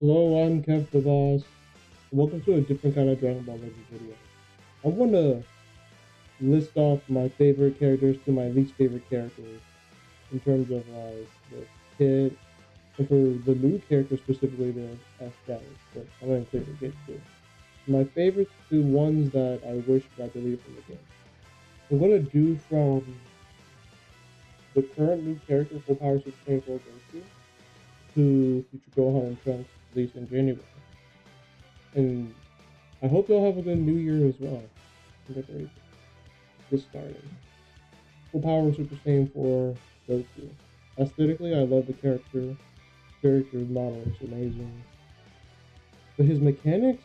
Hello, I'm Kev the Boss. Welcome to a different kind of Dragon Ball Legends video. I want to list off my favorite characters to my least favorite characters in terms of like the kid, and for the new character specifically the aesthetic, but I'm going to clearly get to. My favorites to ones that I wish got deleted from the game. I'm going to do from the current new character, Full Power Super Saiyan 4 Goku, to Future Gohan and Trunks, released in January. And I hope you'll have a good new year as well. Decoration. Just starting. Full Power Super Saiyan 4 Goku. Aesthetically, I love the character. Character model is amazing. But his mechanics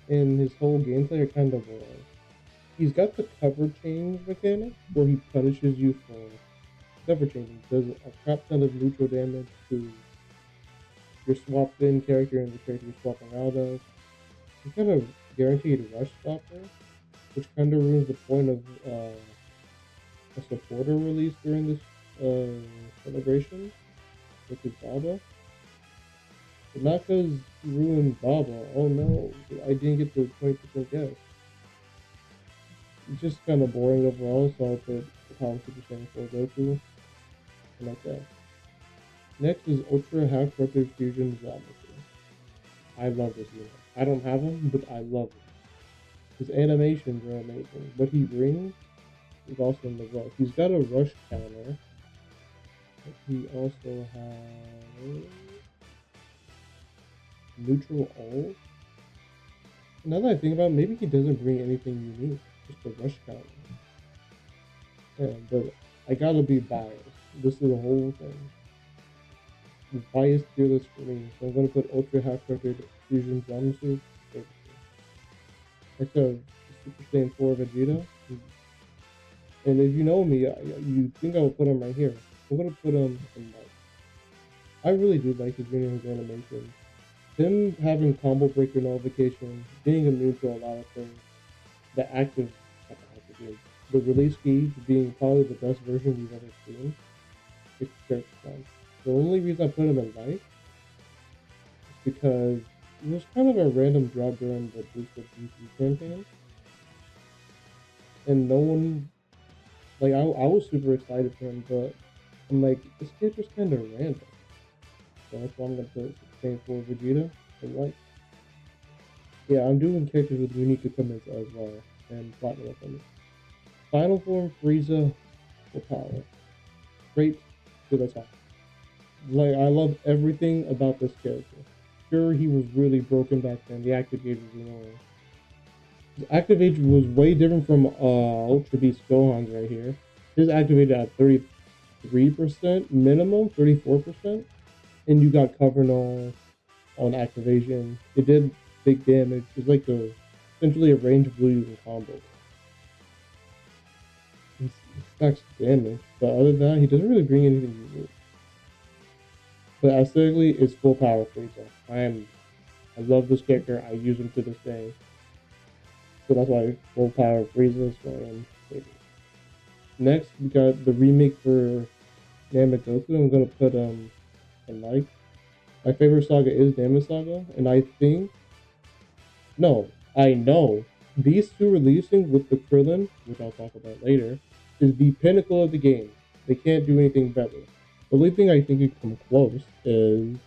and his whole gameplay are kind of boring. He's got the cover change mechanic where he punishes you for cover changing. Does a crap ton of neutral damage to your swapped in character and the character you're swapping out of. He's kind of guaranteed rush stopper, which kind of ruins the point of a supporter release during this celebration, which is Baba. But not because he ruined Baba. Oh no, I didn't get the 20% guess. It's just kind of boring overall, so I'll put the Power Super Saiyan 4 Goku and like that. Next is Ultra Half Corrupted Fusion Zamasu. I love this unit. I don't have him, but I love him. His animations are amazing. What he brings is also in the rush. He's got a rush counter. But he also has neutral all. Now that I think about it, maybe he doesn't bring anything unique, just a rush counter. Yeah, but I gotta be biased. This is the whole thing. Biased fearless for me, so I'm gonna put Ultra Half Record Fusion Zamasu. Next up, Super Saiyan 4 Vegeta. And if you know me, you think I would put him right here. I'm gonna put him in like. I really do like his video, his animation. Him having combo breaker notification, being immune to a lot of things, the active, not the active game, the release key being probably the best version we've ever seen. It's just fun. The only reason I put him in light is because it was kind of a random drop during the boosted GP campaign, and no one like I was super excited for him, but I'm like this character's kind of random, so that's why I'm gonna put Super for Vegeta in light. Yeah, I'm doing characters with unique equipment as well and platinum equipment. Final form Frieza for power. Straight to the top. Like I love everything about this character. Sure, he was really broken back then. The active gauge was annoying. His active age was way different from Ultra Beast Gohan's right here. His activated at 33% minimum, 34%, and you got cover all on activation. It did big damage. It's like essentially a range blue using combo. He stacks damage, but other than that, he doesn't really bring anything unique. But aesthetically, it's full power Frieza. I love this character. I use him to this day. So that's why full power Frieza is going favorite. Next, we got the remake for Namegoku. I'm gonna put in like my favorite saga is Namek Saga, and I think no, I know these two releasing with the Krillin, which I'll talk about later, is the pinnacle of the game. They can't do anything better. The only thing I think could come close is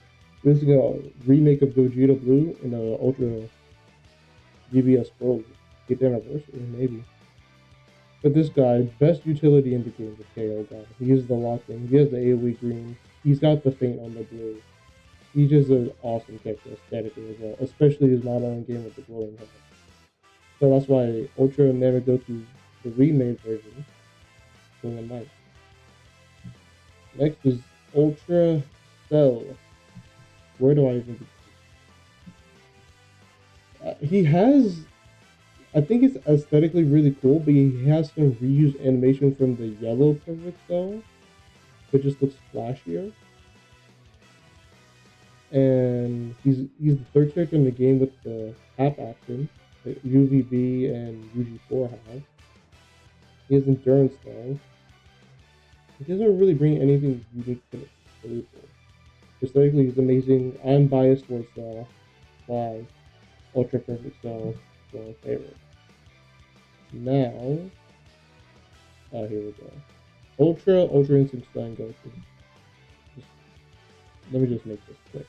releasing a remake of Gogeta Blue in a Ultra GBS Pro 8th anniversary, maybe. But this guy, best utility in the game, the KO guy. He is the lock-in. He has the AoE green. He's got the feint on the blue. He's just an awesome character aesthetically as well, especially his model in game with the glowing head. So that's why Ultra never go to the remade version. Going light. Next is Ultra Cell. Where do I even? He has. I think it's aesthetically really cool, but he has some reused animation from the yellow Perfect Cell, but just looks flashier. And he's the third character in the game with the tap action that UVB and UG4 have. He has endurance though. He doesn't really bring anything unique to the table. Aesthetically, he's amazing. I'm biased towards why Ultra Perfect Cell is my favorite. Now, here we go. Ultra Instinct Stein Goku. Just, let me just make this quick.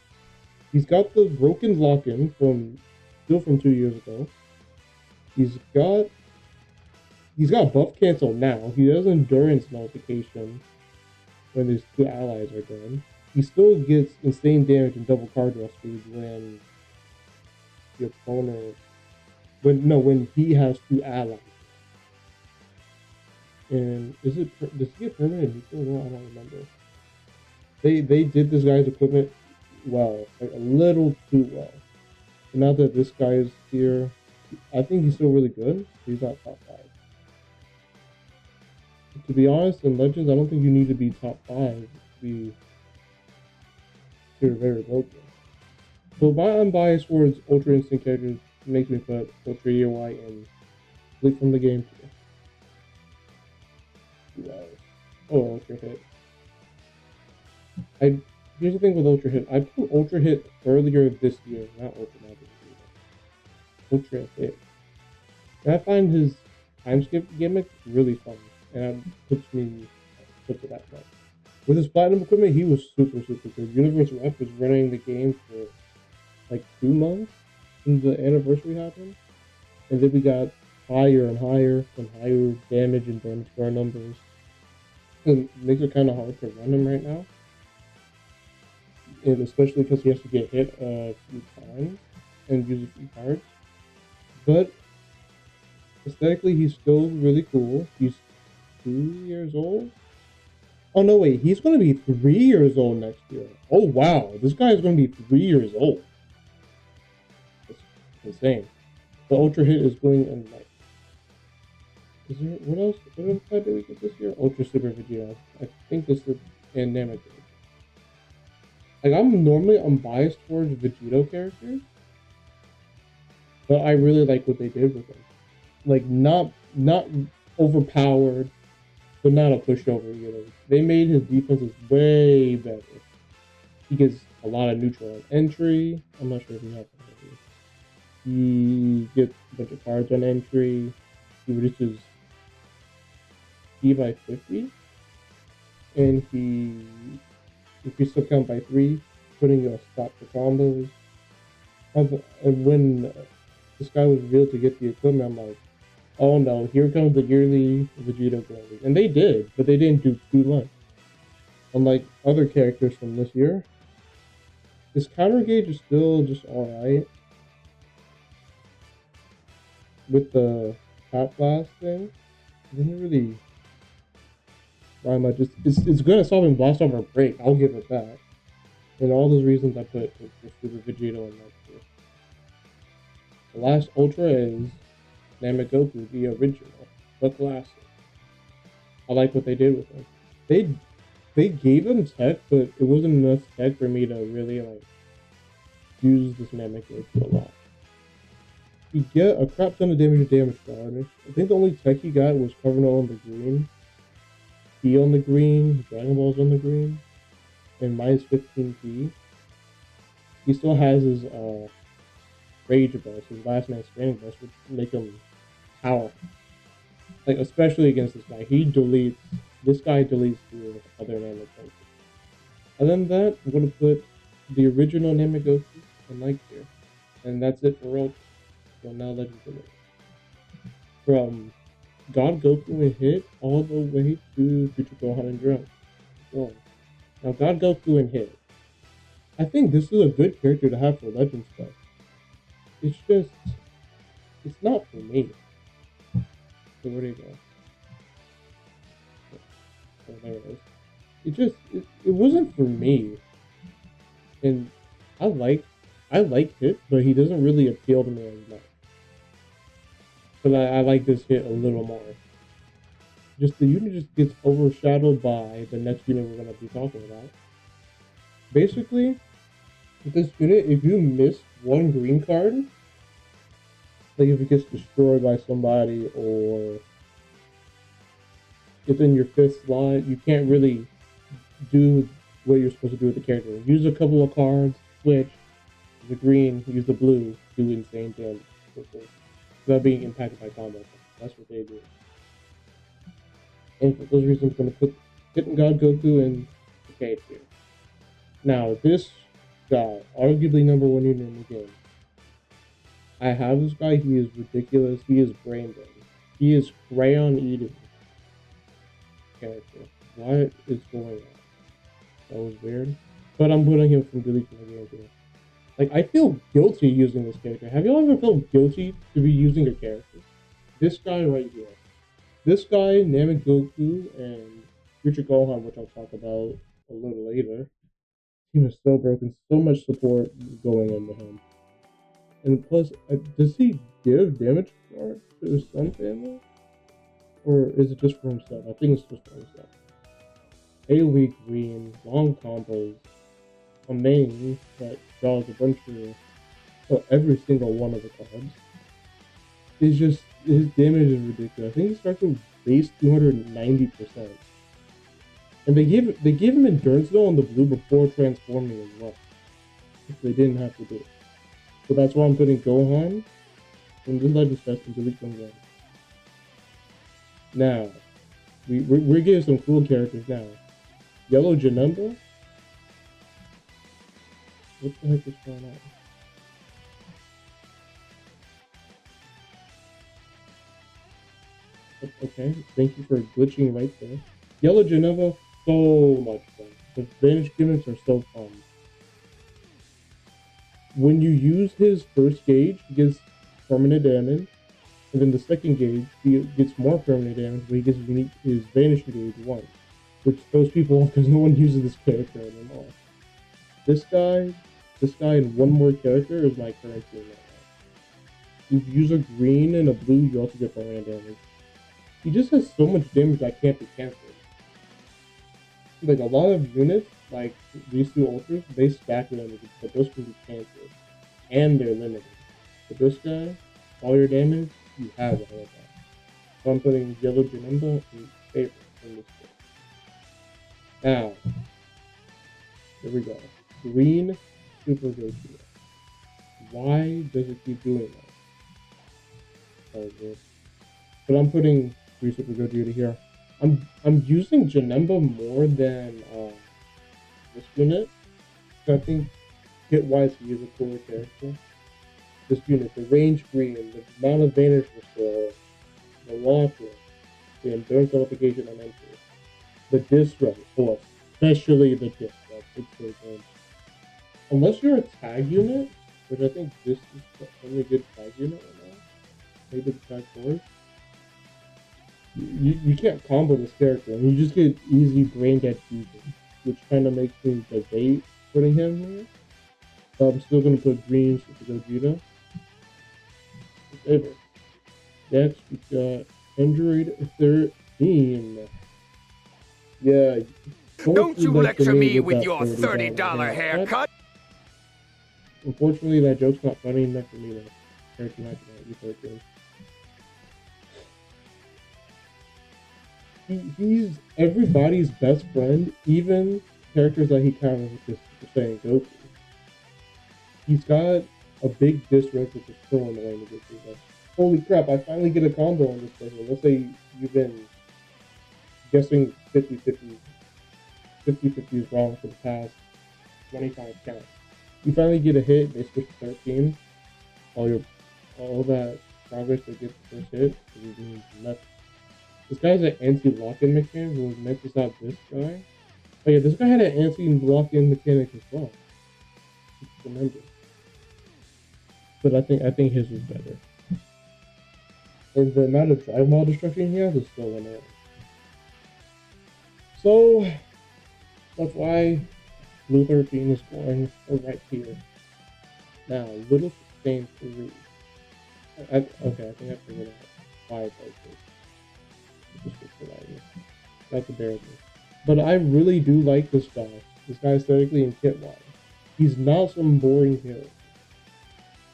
He's got the broken lock-in still from 2 years ago. He's got buff cancel now. He has endurance nullification when his two allies are done. He still gets insane damage and double card draw speed when the opponent when he has two allies. And does he get permanent neutral? No, I don't remember. They did this guy's equipment well, like a little too well. And now that this guy is here, I think he's still really good. He's not top 5. To be honest, in Legends, I don't think you need to be top 5 to be very broken. So my unbiased towards Ultra Instinct characters makes me put Ultra EOI and Split from the game too. Oh, Ultra Hit. Here's the thing with Ultra Hit. I put Ultra Hit earlier this year, not Ultra Magic. Ultra Hit. And I find his time skip gimmick really fun, and that puts it that much. With his platinum equipment, he was super good. Universe Rep was running the game for like 2 months when the anniversary happened, and then we got higher and higher damage and damage bar numbers, and it makes it kind of hard to run him right now, and especially because he has to get hit a few times and use a few cards. But aesthetically, he's still really cool. He's 2 years old. Oh no, wait, he's gonna be 3 years old next year. Oh wow, this guy is gonna be 3 years old. That's insane. The Ultra Hit is going in like. Is there what else? What else did we get this year? Ultra Super Vegeta. I think this is in Namek. Like I'm biased towards Vegito characters, but I really like what they did with him. Like not overpowered, but not a pushover either. They made his defenses way better. He gets a lot of neutral on entry. I'm not sure if he has that. He gets a bunch of cards on entry. He reduces E by 50. And he increases the count by 3, putting a stop to combos. And when this guy was revealed to get the equipment, I'm like, oh no, here comes the yearly Vegito glory. And they did, but they didn't do too much. Unlike other characters from this year, his counter gauge is still just alright. With the top blast thing, it didn't really buy much. It's good at solving blast over break, I'll give it that. And all those reasons I put Super Vegito in that too. The last Ultra is Namegoku, the original, the classic. I like what they did with him. They gave him tech, but it wasn't enough tech for me to really like use this Namegoku a lot. You get a crap ton of damage card. I think the only tech he got was Covenant on the green, P on the green, Dragon Ball's on the green, and minus 15p. He still has his Rage Burst, his last man standing burst, which make him powerful. Like especially against this guy, this guy deletes the other Namegoku. Other than that, I'm gonna put the original Namegoku in like here, and that's it for Ultra. So now Legends of it. From God Goku and Hit all the way to Future Gohan and Drone. So, now God Goku and Hit. I think this is a good character to have for Legends stuff. It's just, it's not for me. So where do you go? Oh, there it is. It wasn't for me. And I like Hit, but he doesn't really appeal to me as much. But I like this Hit a little more. Just the unit just gets overshadowed by the next unit we're gonna be talking about. Basically, with this unit, if you miss one green card, like if it gets destroyed by somebody or it's in your 5th slot, you can't really do what you're supposed to do with the character. Use a couple of cards, switch, the green, use the blue, do insane damage without being impacted by combat. That's what they do. And for those reasons, I'm going to put Kitten God Goku in the cage here. Now, this guy, arguably number 1 unit in the game. I have this guy. He is ridiculous. He is brain dead. He is crayon eating character. What is going on? That was weird. But I'm putting him from deleting the game too. Like, I feel guilty using this character. Have y'all ever felt guilty to be using a character? This guy right here. This guy, Namek Goku, and Future Gohan, which I'll talk about a little later. Team is so broken. So much support going into him. And plus, does he give damage to his son family? Or is it just for himself? I think it's just for himself. AoE green, long combos, a main that draws a bunch of every single one of the cards. It's just, his damage is ridiculous. I think he starts with base 290%. And they gave him endurance though on the blue before transforming as well. If they didn't have to do it. So that's why I'm putting Gohan in the Legends Fest and delete them again. Now, we're getting some cool characters now. Yellow Janemba? What the heck is going on? Okay, thank you for glitching right there. Yellow Janemba, so much fun. The Vanish gimmicks are so fun. When you use his first gauge, he gets permanent damage. And then the second gauge, he gets more permanent damage, but he gets his Vanishing Gauge 1. Which throws people off because no one uses this character anymore. This guy and one more character is my current team right now. If you use a green and a blue, you also get permanent damage. He just has so much damage that can't be cancelled. Like a lot of units, like these two ultras, they stack damage, but those can be cancelled. And they're limited. But this guy, all your damage, you have all of that. So I'm putting Yellow Janemba in favor in this case. Now, here we go. Green Super Gogeta. Why does it keep doing that? Oh, good. But I'm putting Green Super Gogeta here. I'm using Janemba more than this unit. So I think hit-wise he is a cooler character. This unit, the range green, the amount of Vanish Restore, the launch rate, the endurance nullification on entry, the disrupt, especially the disrupt. It's so good. Unless you're a tag unit, which I think this is the only good tag unit right now. Maybe the tag force. You can't combo this character, and you just get easy brain dead fusion, which kind of makes me debate putting him here. But I'm still gonna put green Super Gogeta. Favorite. Next we got Android 13. Yeah. Don't you lecture me with your $30 haircut. Unfortunately, that joke's not funny enough for me to character not to 13. He's everybody's best friend, even characters that he counters with just saying Goku. He's got a big disrupt, which is so annoying to get through. Like, holy crap, I finally get a combo on this person. Let's say you've been guessing 50-50 is wrong for the past 25 counts. You finally get a hit, they switch to 13. All that progress to get the first hit is doing nothing. This guy's an anti-lock-in mechanic who was meant to stop this guy. Oh yeah, this guy had an anti-lock-in mechanic as well. Remember. But I think his was better. And the amount of drive mall destruction he has is so annoying. So that's why Blue 13 is going right here. Now, Little Sustain 3. Okay, I think I figured out why it's like this. That's a bear. But I really do like this guy. This guy aesthetically and kit-wise. He's not some boring hero.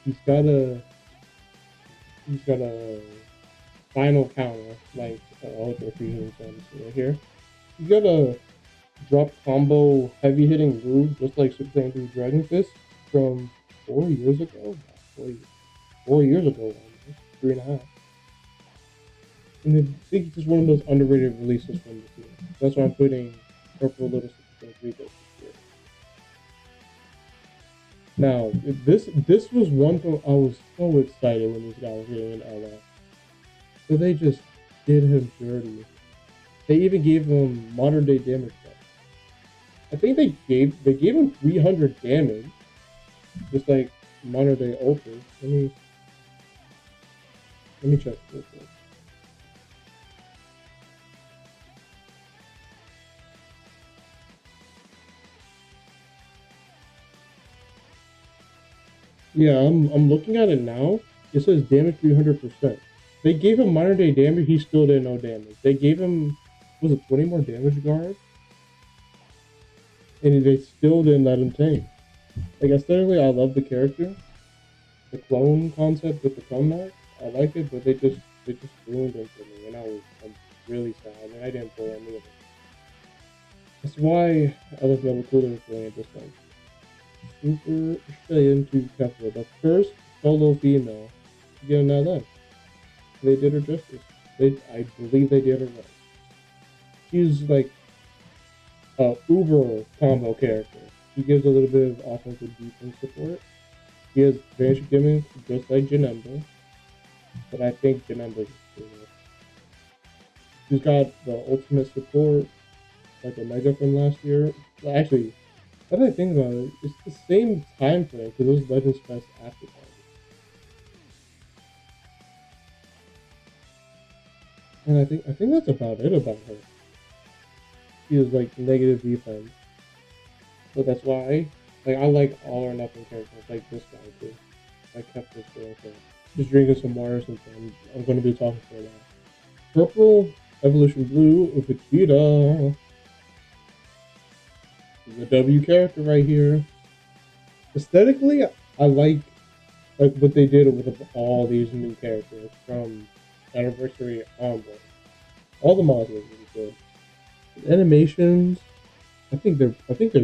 He's got a final counter like Ultra Fusion comes right here. He's got a drop combo heavy hitting move, just like Super Saiyan 3 Dragon Fist from 4 years ago. 4 years ago, almost 3.5. And I think it's just one of those underrated releases from this year. That's why I'm putting Purple Little Super Saiyan 3 this year. Now, this was one thing I was so excited when this guy was getting an LF. So they just did him dirty. They even gave him modern day damage buff. I think they gave him 300 damage, just like modern day ultras. Let me check real quick. Yeah, I'm looking at it now. It says damage 300%. They gave him modern day damage. He still did no damage. They gave him, was it 20 more damage guard? And they still didn't let him tank. Like, aesthetically, I love the character. The clone concept with the comeback, I like it, but they just ruined it for me, and I'm really sad, and I didn't play any of it. That's why I love Level Cooler playing this like Super Saiyan 2 Kefla, the first solo female to get an LF. They did her justice. I believe they did her right. She's like a uber combo character. He gives a little bit of offensive defense support. He has basic gimmick just like Janemba, but I think Janemba's cooler. He's got the ultimate support, like Omega from last year. Well, actually, now that I think about it, it's the same time frame because those Legends Fest after party. And I think that's about it about her. She is like negative defense. So that's why I like all or nothing characters like this guy too. I kept this girl for just drinking some water since I'm gonna be talking for a while. Purple, Evolution Blue, Vegeta. The W character right here. Aesthetically, I like what they did with all these new characters from Anniversary onward. All the mods were really good. The animations, I think they're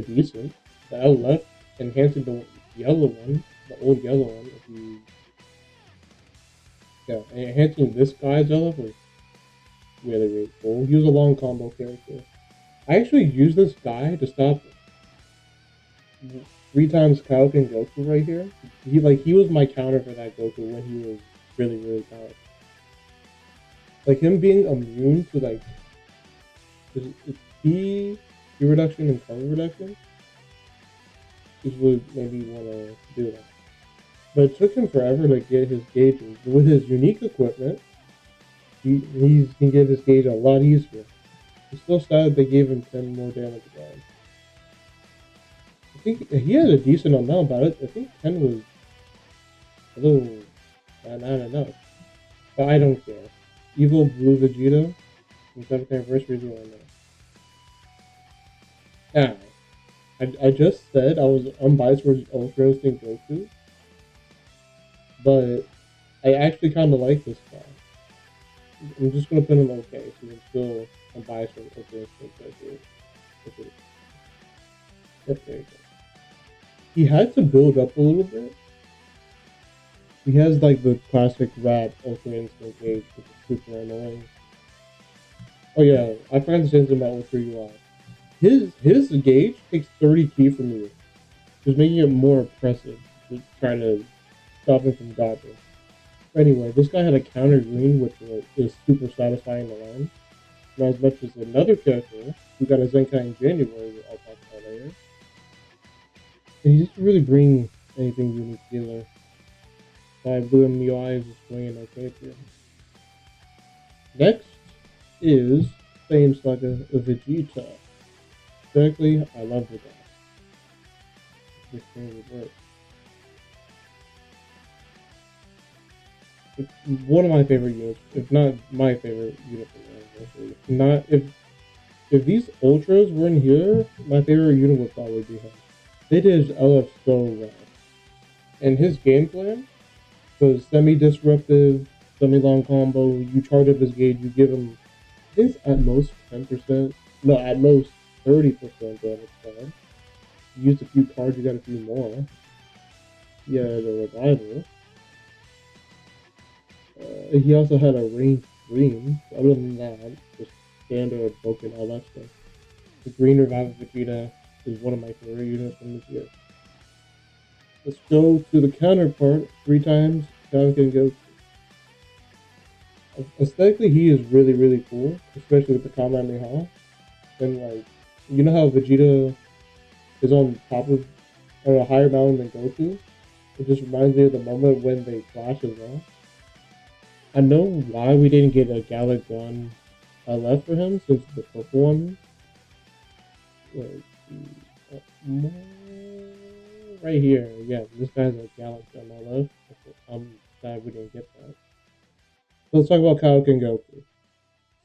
decent. The LF enhancing the yellow one, the old yellow one. Enhancing this guy's LF was really cool. He was a long combo character. I actually used this guy to stop 3 times Kauk and Goku right here. He was my counter for that Goku when he was really powerful. Like him being immune to like it's P reduction and color reduction is what made me want to do that. But it took him forever to get his gauges. With his unique equipment, he can get his gauge a lot easier. It's still sad they gave him 10 more damage guard. I think he had a decent amount, but I think 10 was a little not enough. But I don't care. Evil Blue Vegeta from 7th anniversary is what I know. Now, I just said I was unbiased for Ultra Instinct Goku, but I actually kind of like this guy. I'm just gonna put him okay, so I'm still unbiased for Ultra Instinct Goku. Yep, there you go. He had to build up a little bit. He has like the classic rap Ultra Instinct gauge, which is super annoying. Oh yeah, I forgot to say something about Ultra UI. His gauge takes 30 key from you, just making it more oppressive to try to stop him from dodging. Anyway, this guy had a counter green, which is super satisfying to land. Not as much as another character who got a Zenkai in January, I'll talk about later. And he doesn't really bring anything unique either. I Blue MUI is just playing okay here. Next is Saiyan Saga Vegeta. Frankly, I love the guy. This thing would work. It's one of my favorite units, if not my favorite unit from the Not if these ultras weren't here, my favorite unit would probably be him. They did his LF so well. And his game plan was semi-disruptive, semi-long combo, you charge up his gauge, you give him, I think it's at most 10%, no, at most 30% damage card. You used a few cards, you got a few more. Yeah, the revival. He also had a range green. Other than that, just standard broken all that stuff. The green revival Vegeta is one of my favorite units from this year. Let's go to the counterpart. 3 times Falcon Goku. Aesthetically, he is really, really cool, especially with the Kamehameha. And like, you know how Vegeta is on top of or a higher mountain than Goku? It just reminds me of the moment when they clash as well. I know why we didn't get a Gallic gun left for him since the purple one. Wait, right here. Yeah, this guy's a Gallic gun left. I'm glad we didn't get that. So let's talk about Kaioken Goku.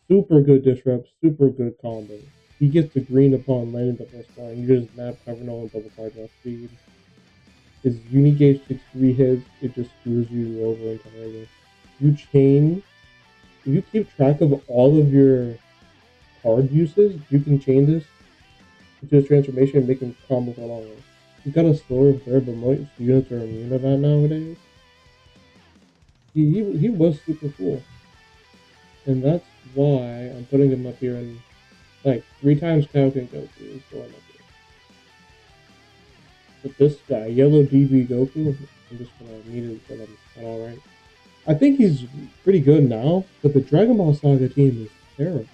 Super good disrupt, super good combo. He gets the green upon landing the first line. You just map covering all and double card draw speed. His unique gauge takes 3 hits, it just screws you over entirely. You chain, if you keep track of all of your card uses, you can chain this into a transformation and make him combo for longer. He's got a slower burn, but most units are immune to that nowadays. He was super cool. And that's why I'm putting him up here in like 3 times Kaioken Goku is going up here. But this guy, Yellow DB Goku, I'm just gonna immediately put him at alright. I think he's pretty good now, but the Dragon Ball Saga team is terrible.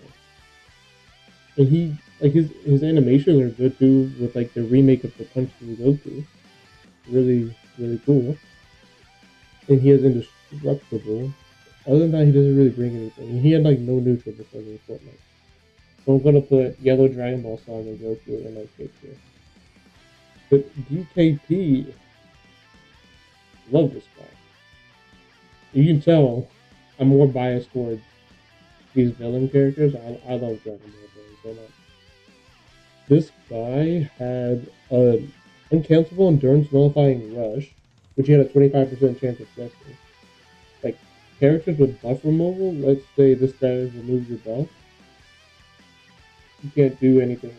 And he like his animations are good too, with like the remake of the Punch Through Goku. Really, really cool. And he has indestructible. Other than that, he doesn't really bring anything. He had like no neutral before the Fortnite. So I'm gonna put Yellow Dragon Ball Saga Goku in my case here. But DKP, love this guy. You can tell I'm more biased towards these villain characters. I love Dragon Ball so much. This guy had an uncancelable endurance nullifying rush, which he had a 25% chance of guessing. Like characters with buff removal, let's say this guy removes your buff, you can't do anything.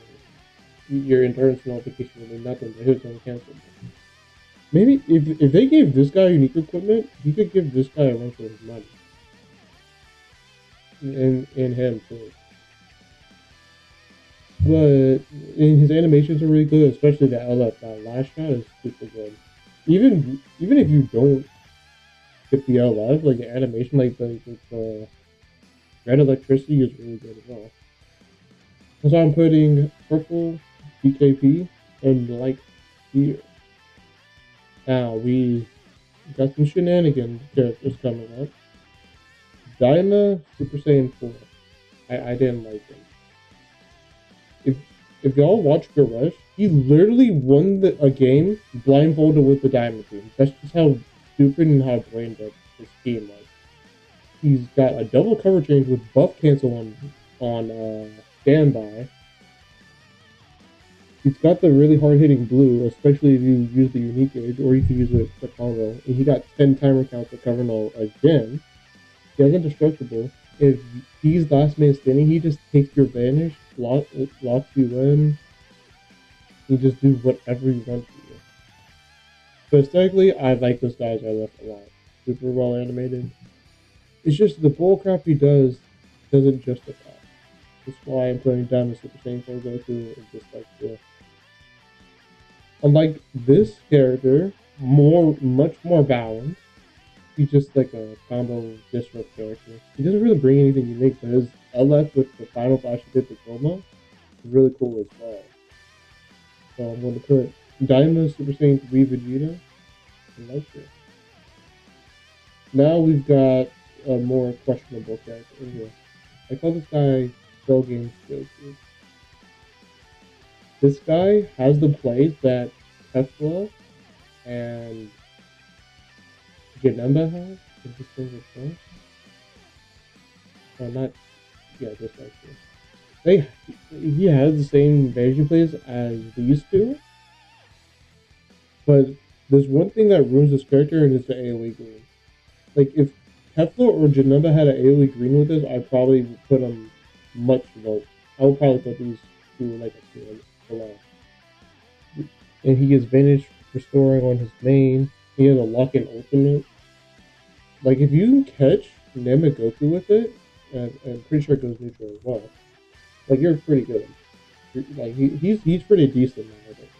Your endurance nullification will do nothing, but his uncancelable. Maybe if they gave this guy unique equipment, he could give this guy a run for his money. And him too. But his animations are really good, especially the LF. That last shot is super good. Even if you don't get the LF, like the animation, like the red electricity is really good as well. So I'm putting purple DKP and like here. Now we got some shenanigans characters coming up. Daima Super Saiyan 4. I didn't like him. If y'all watch Rush, he literally won a game blindfolded with the Diamond team. That's just how stupid and how brain dead his team was. He's got a double cover change with buff cancel on standby. He's got the really hard hitting blue, especially if you use the unique age, or you can use it for combo. And he got 10 timer counts at cover null again. He has indestructible. If he's last man standing, he just takes your vanish, locks you in, and just do whatever you want to do. So aesthetically, I like this guy's LF a lot. Super well animated. It's just the bullcrap he doesn't justify. That's why I'm putting down the Super Saiyan 4 Goku and just like this. Unlike this character, much more balanced. He's just like a combo disrupt character. He doesn't really bring anything unique, but his LF with the final flash he did to Chroma is really cool as well. So I'm going to put Daima Super Saiyan 3 Vegeta and like this. Now we've got a more questionable character in here. I call this guy Cell Games Goku. This guy has the plays that Tesla and Janemba has. Is this thing with or not? Yeah, just like this. He has the same invasion plays as these two, but there's one thing that ruins this character, and it's the AoE green. Like if Kefla or Janemba had an AoE green with this, I probably would put him much lower. I would probably put these to like a tier below. And he gets Vanish restoring on his main. He has a lock-in ultimate. Like if you catch Namagoku with it, and I'm pretty sure it goes neutral as well. Like you're pretty good. Like he's pretty decent now, I think.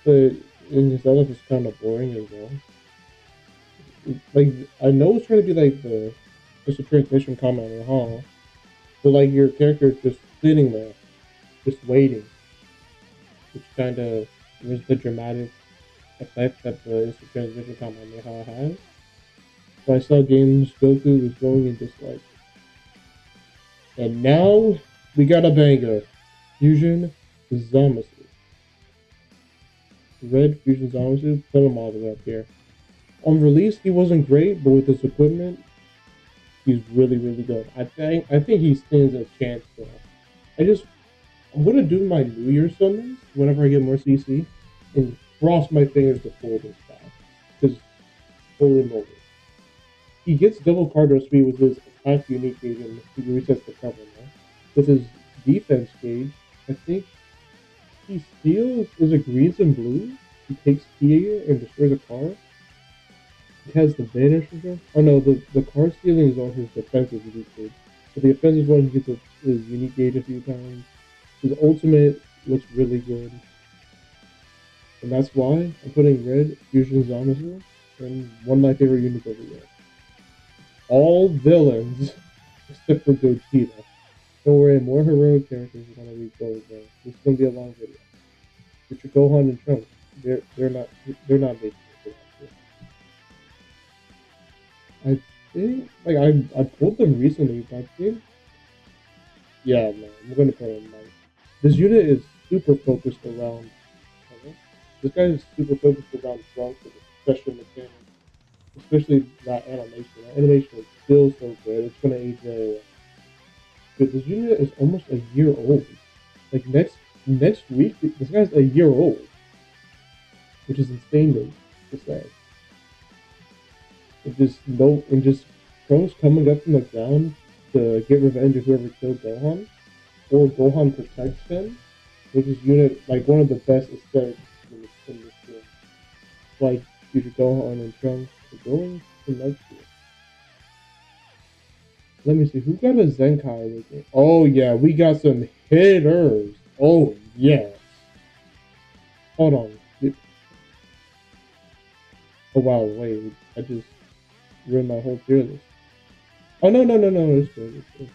But in his other is kind of boring as well. Like I know it's trying to be like the just a transmission comment on the hall, but like your character is just sitting there, just waiting, which kind of was the dramatic effect that the instant transmission comment Kamehameha has. So I saw games Goku was going in dislike. And now we got a banger. Fusion Zamasu. Red Fusion Zamasu, put him all the way up here. On release, he wasn't great, but with his equipment, he's really, really good. I think he stands a chance though. I'm gonna do my New Year summons whenever I get more CC and cross my fingers to pull this guy. Because holy moly. He gets double card speed with his attack unique gauge and he resets the cover now. With his defense gauge, I think he steals, is it greens and blues? He takes Kia and destroys a card. He has the vanish or something. Oh no, the card stealing is on his defensive unique gauge. But the offensive one, he gets his unique gauge a few times. His ultimate looks really good. And that's why I'm putting Red Fusion Zamasu in one of my favorite units of the year. All villains except for Gogeta. Don't worry, more heroic characters are gonna be gold though. This is gonna be a long video. Future Gohan and Trunks, they're not making it for that. I think like I pulled them recently, but I think yeah, no, I'm gonna put them like this unit is super focused around. This guy is super focused around Trunks and special mechanics, especially that animation. That animation is still so good. It's gonna age very well. Dude, this unit is almost a year old. Like next week, this guy's a year old, which is insane to say. And just Trunks coming up from the ground to get revenge of whoever killed Gohan, or Gohan protects him, which is unit like one of the best aesthetics in this game. Like Future Gohan and Trunks are going to next year. Let me see, who got a Zenkai with me? Oh yeah, we got some hitters. Oh yes. Hold on. Oh wow, wait, I just ruined my whole tier list. Oh no, it's good, it's good.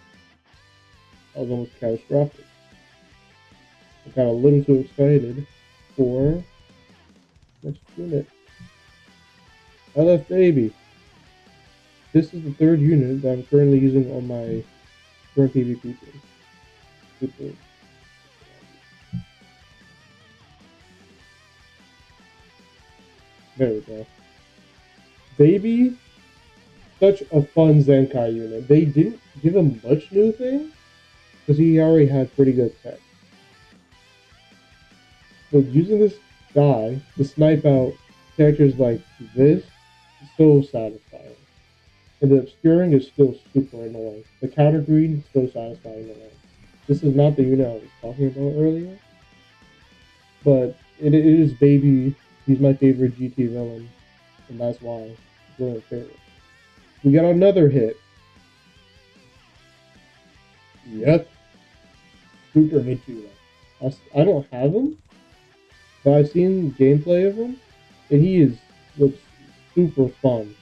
That was almost catastrophic. I got a little too excited for next unit. LF Baby. This is the third unit that I'm currently using on my current PvP team. Super. There we go. Baby, such a fun Zenkai unit. They didn't give him much new things because he already had pretty good tech. But using this guy to snipe out characters like this is so satisfying. And the obscuring is still super annoying. The counter greed is so satisfying and annoying. This is not the unit I was talking about earlier. But it is Baby. He's my favorite GT villain. And that's why I'm really favorite. We got another hit. Yep. Super Michiro. I don't have him, but I've seen gameplay of him, and looks super fun.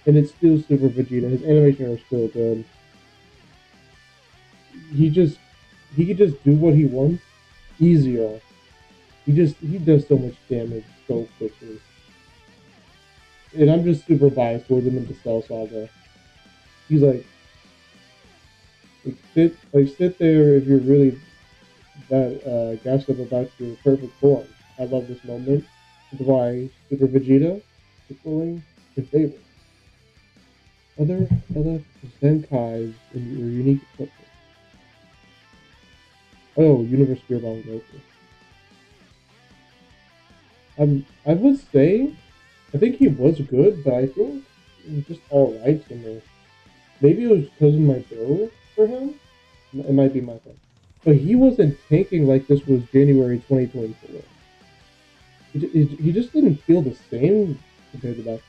And it's still Super Vegeta. His animations are still good. He can just do what he wants easier. He does so much damage so quickly. And I'm just super biased towards him in the Cell Saga. He's sit there if you're really that gassed up about your perfect form. I love this moment. That's why Super Vegeta is pulling his favorite. Other Zenkais in your unique equipment. Oh, Universe Gearbomb Goku. I would say, I think he was good, but I think it was just alright to me. Maybe it was because of my build for him. It might be my thing. But he wasn't tanking like this was January 2024. He just didn't feel the same compared to back.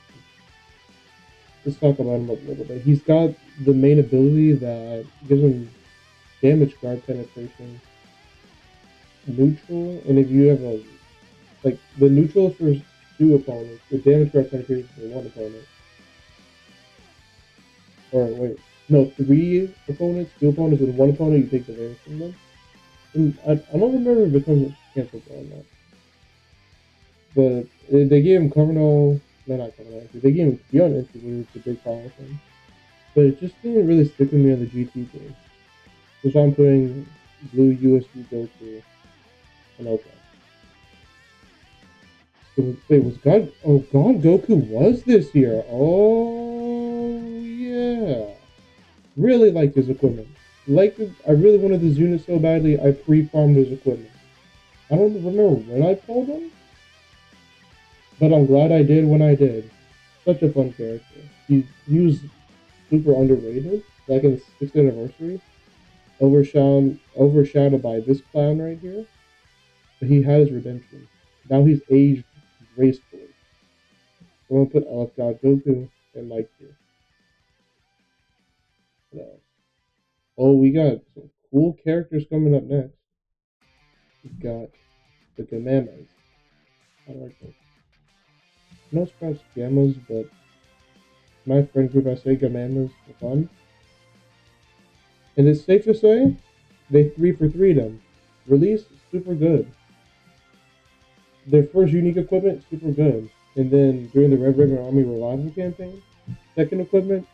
Let's talk about him a little bit. He's got the main ability that gives him damage guard penetration, neutral, and if you have a like the neutral for 2 opponents, the damage guard penetration for 1 opponent. Or wait, no, 3 opponents, 2 opponents, and 1 opponent. You take the damage from them. And I don't remember if it becomes cancelable or not. But they gave him Cardinal, no, not Cardinal entry. They gave him Beyond entry, which is a big power thing. But it just didn't really stick with me on the GT game. Which I'm putting Blue USB Goku and OK. Wait, was God? Oh, God Goku was this year. Oh, yeah. Really liked his equipment. I really wanted this unit so badly, I pre-farmed his equipment. I don't remember when I pulled him, but I'm glad I did when I did. Such a fun character. He was super underrated, like in the 6th anniversary. Overshadowed by this clown right here. But he had his redemption. Now he's aged gracefully. I'm gonna put Elf God Goku and Mike here. What else? Oh, we got some cool characters coming up next. We've got the Gamamas. I like those. No scraps Gammas, but my friend group I say Gamamas for fun. And it's safe to say, they 3 for 3 them. Release, super good. Their first unique equipment, super good. And then during the Red Ribbon Army Revival campaign, second equipment,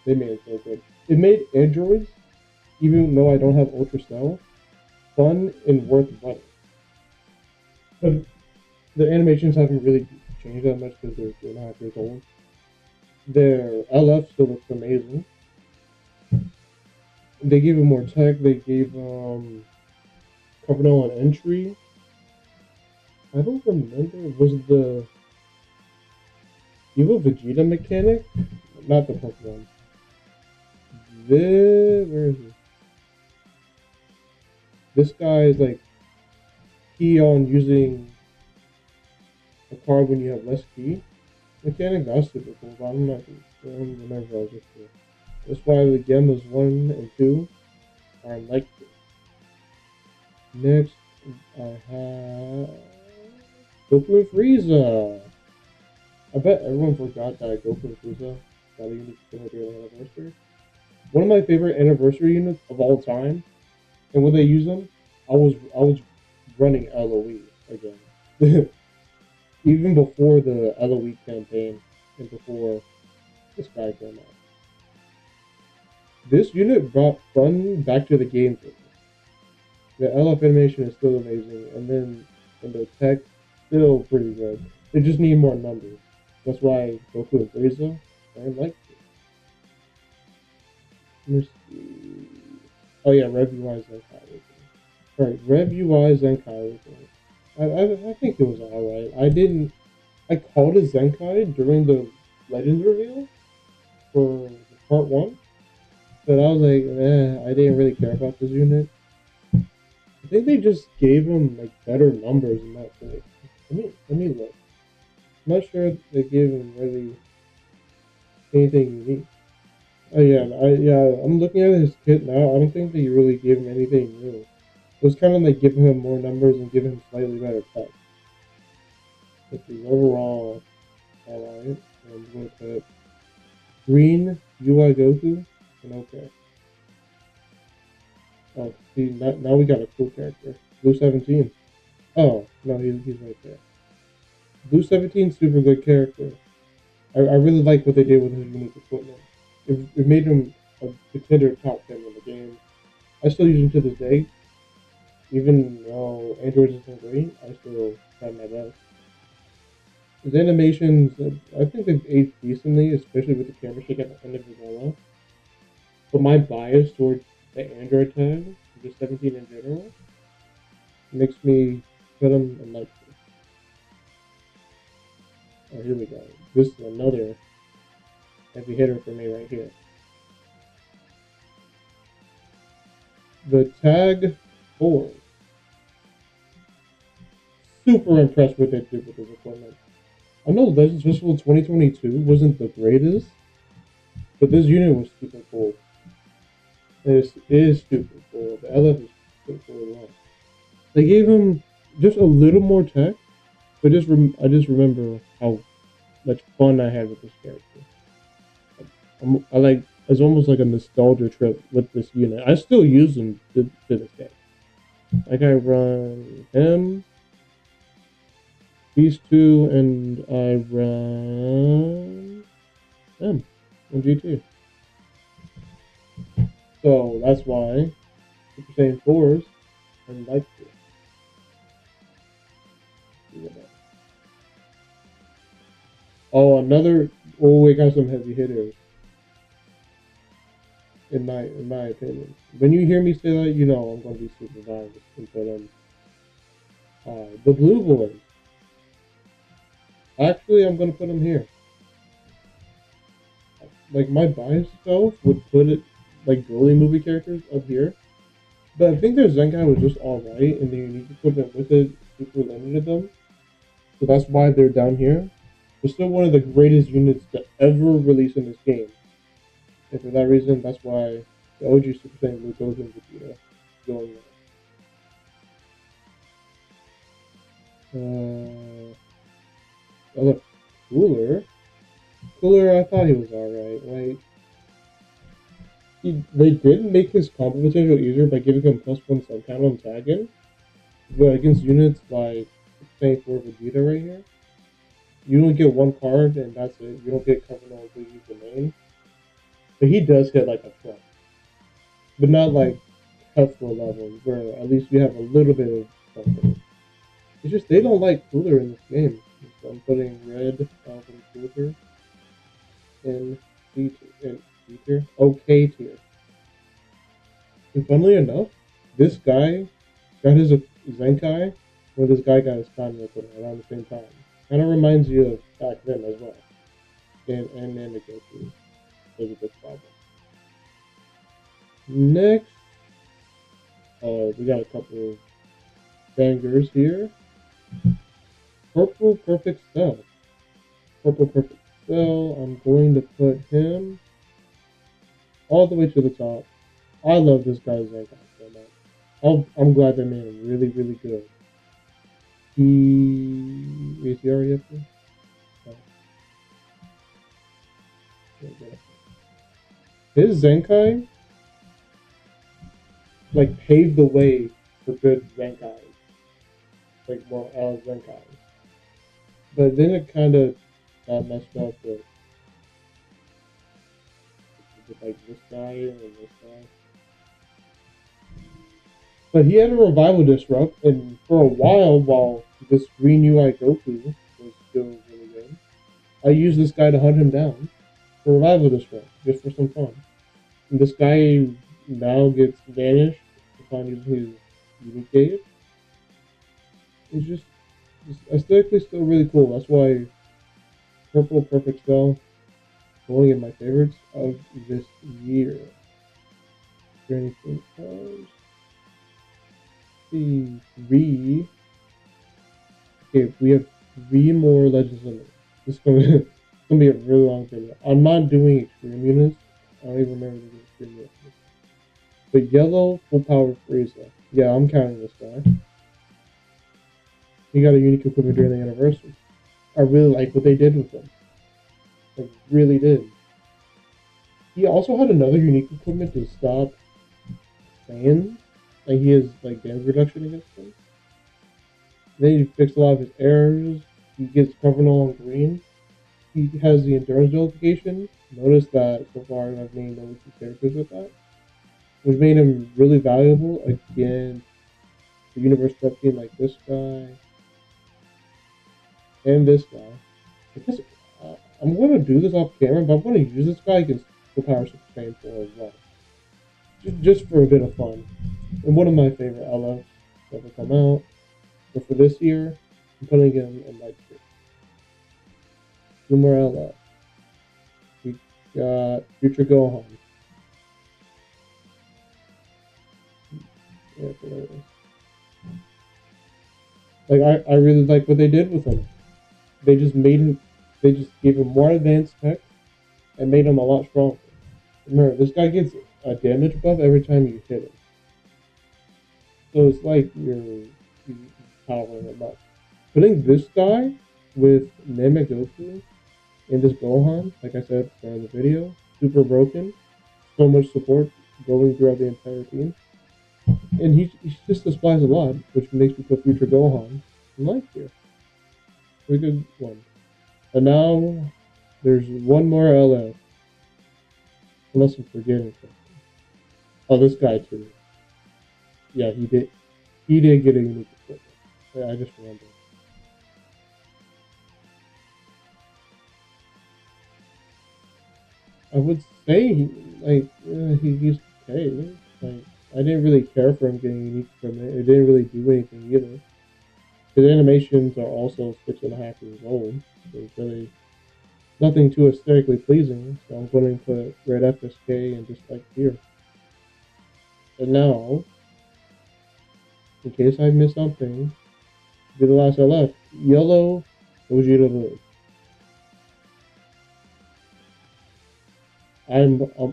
they made it so good. It made androids, even though I don't have Ultra Cell, fun and worth money. But the animations haven't really changed that much because they're 2.5 years old. Their LF still looks amazing. They gave him more tech. They gave Carbonell an entry. I don't remember. Was the Evo Vegeta mechanic? Not the Pokemon. Where is he? This guy is like key on using a card when you have less key mechanic. That's super cool. But I'm not. I don't remember if I was just here. That's why the Gemmas 1 and 2 are like this. Next, I have Goku and Frieza. I bet everyone forgot that Goku and Frieza got a unique during anniversary. One of my favorite anniversary units of all time, and when they use them, I was running LOE again, even before the LOE campaign and before this guy came out. This unit brought fun back to the game for me. The LF animation is still amazing, and the tech still pretty good. They just need more numbers. That's why Goku and Frieza I like it. Let's see. Oh yeah, Rev UI Zenkai. Alright, Rev UI Zenkai. I think it was alright. I called it Zenkai during the Legends reveal for part 1, but I was like, I didn't really care about this unit. I think they just gave him like better numbers and that's it. Let me look. I'm not sure if they gave him really anything unique. Oh yeah, I'm looking at his kit now. I don't think they really gave him anything new. It was kind of like giving him more numbers and giving him slightly better tech. But the overall, alright. I'm gonna put green UI Goku and okay. Oh, see, now we got a cool character. Blue 17. Oh, no, he's right there. Blue 17, super good character. I really like what they did with his unique equipment. It made him a contender top 10 in the game. I still use him to this day. Even though Android isn't great, I still try my best. His animations, I think they've aged decently, especially with the camera shake at the end of the Villa. But my bias towards the Android tag, just 17 in general, makes me put him in like. Oh, here we go. This is another heavy hitter for me right here. The tag 4s. Super impressed with what they did with this equipment. I know Legends Festival 2022 wasn't the greatest, but this unit was super cool. It is super cool. The LF is super cool as well. They gave him just a little more tech, but I just remember how much fun I had with this character. I like it's almost like a nostalgia trip with this unit. I still use them to this day. Like I run him, these two, and I run them on GT. So that's why Super Saiyan 4s I like to. Oh, we got some heavy hitters. In my opinion, when you hear me say that, you know I'm going to be super biased and put the blue boys. Actually, I'm going to put them here. Like my bias self would put it like Broly movie characters up here, but I think their Zenkai was just alright, and the unique equipment with it super limited them. So that's why they're down here. They're still one of the greatest units to ever release in this game. And for that reason, that's why the OG Super Saiyan Blue goes in Vegeta going there. Other cooler. Cooler, I thought he was alright. Like they did make his combo potential easier by giving him +1 sub count on tagging. But against units like Super Saiyan 4 Vegeta right here, you only get one card and that's it. You don't get covered on until you use the main. But he does hit like a truck. But not like Tesla levels where at least you have a little bit of something. It's just they don't like cooler in this game. So I'm putting red Alvin Cooler in C tier. Okay tier. And funnily enough, this guy got his Zenkai when this guy got his Kanto around the same time. Kind of reminds you of back then as well. And the Goku was a big problem. Next, we got a couple of bangers here. Purple Perfect Cell. Purple Perfect Cell. I'm going to put him all the way to the top. I love this guy's Zenkai so much. I'm glad they made him really, really good. Is he already up there? No. His Zenkai like paved the way for good Zenkai. Like more Zenkai. But then it kind of got messed up with like this guy and this guy. But he had a revival disrupt, and for a while this green UI Goku was still really good, I used this guy to hunt him down for revival disrupt, just for some fun. And this guy now gets vanished upon using his unique gauge. It's just aesthetically still really cool. That's why Purple Perfect Cell is one of my favorites of this year. Is there anything else? Three. Okay, we have 3 more Legends Limit. This is gonna be a really long video. I'm not doing extreme units. I don't even remember the extreme units. But yellow full power Frieza. Yeah, I'm counting this guy. He got a unique equipment during the anniversary. I really like what they did with him. Like really did. He also had another unique equipment to stop Saiyans. Like he has like damage reduction against them. Then he fixed a lot of his errors. He gets Governal on green. He has the endurance notification. Notice that so far I've named only 2 characters with that, which made him really valuable against the universe prep team like this guy and this guy. Because I'm going to do this off camera, but I'm going to use this guy against the Power Super Saiyan 4 as well. Just for a bit of fun. And one of my favorite LFs that ever come out. But for this year, I'm putting him in light tier. 2 more LF. We got Future Gohan. Yeah, there it is. Like I really like what they did with him. They just made him. They just gave him more advanced tech and made him a lot stronger. Remember, this guy gets a damage buff every time you hit him. So it's like you're powering him up. Putting this guy with Namegoku in this Gohan, like I said in the video, super broken, so much support going throughout the entire team. And he just displays a lot, which makes me put future Gohan in life here. Pretty good one. And now there's one more LF. Unless I'm forgetting something. Oh, this guy too. Yeah, he did. He did get a unique equipment. Yeah, I just remembered. I would say he's okay. Like I didn't really care for him getting unique equipment. It didn't really do anything either. His animations are also 6.5 years old, so it's really nothing too aesthetically pleasing. So I'm going to put red FSK and just like here. And now, in case I missed something, be the last I left. Yellow Vegeta Blue.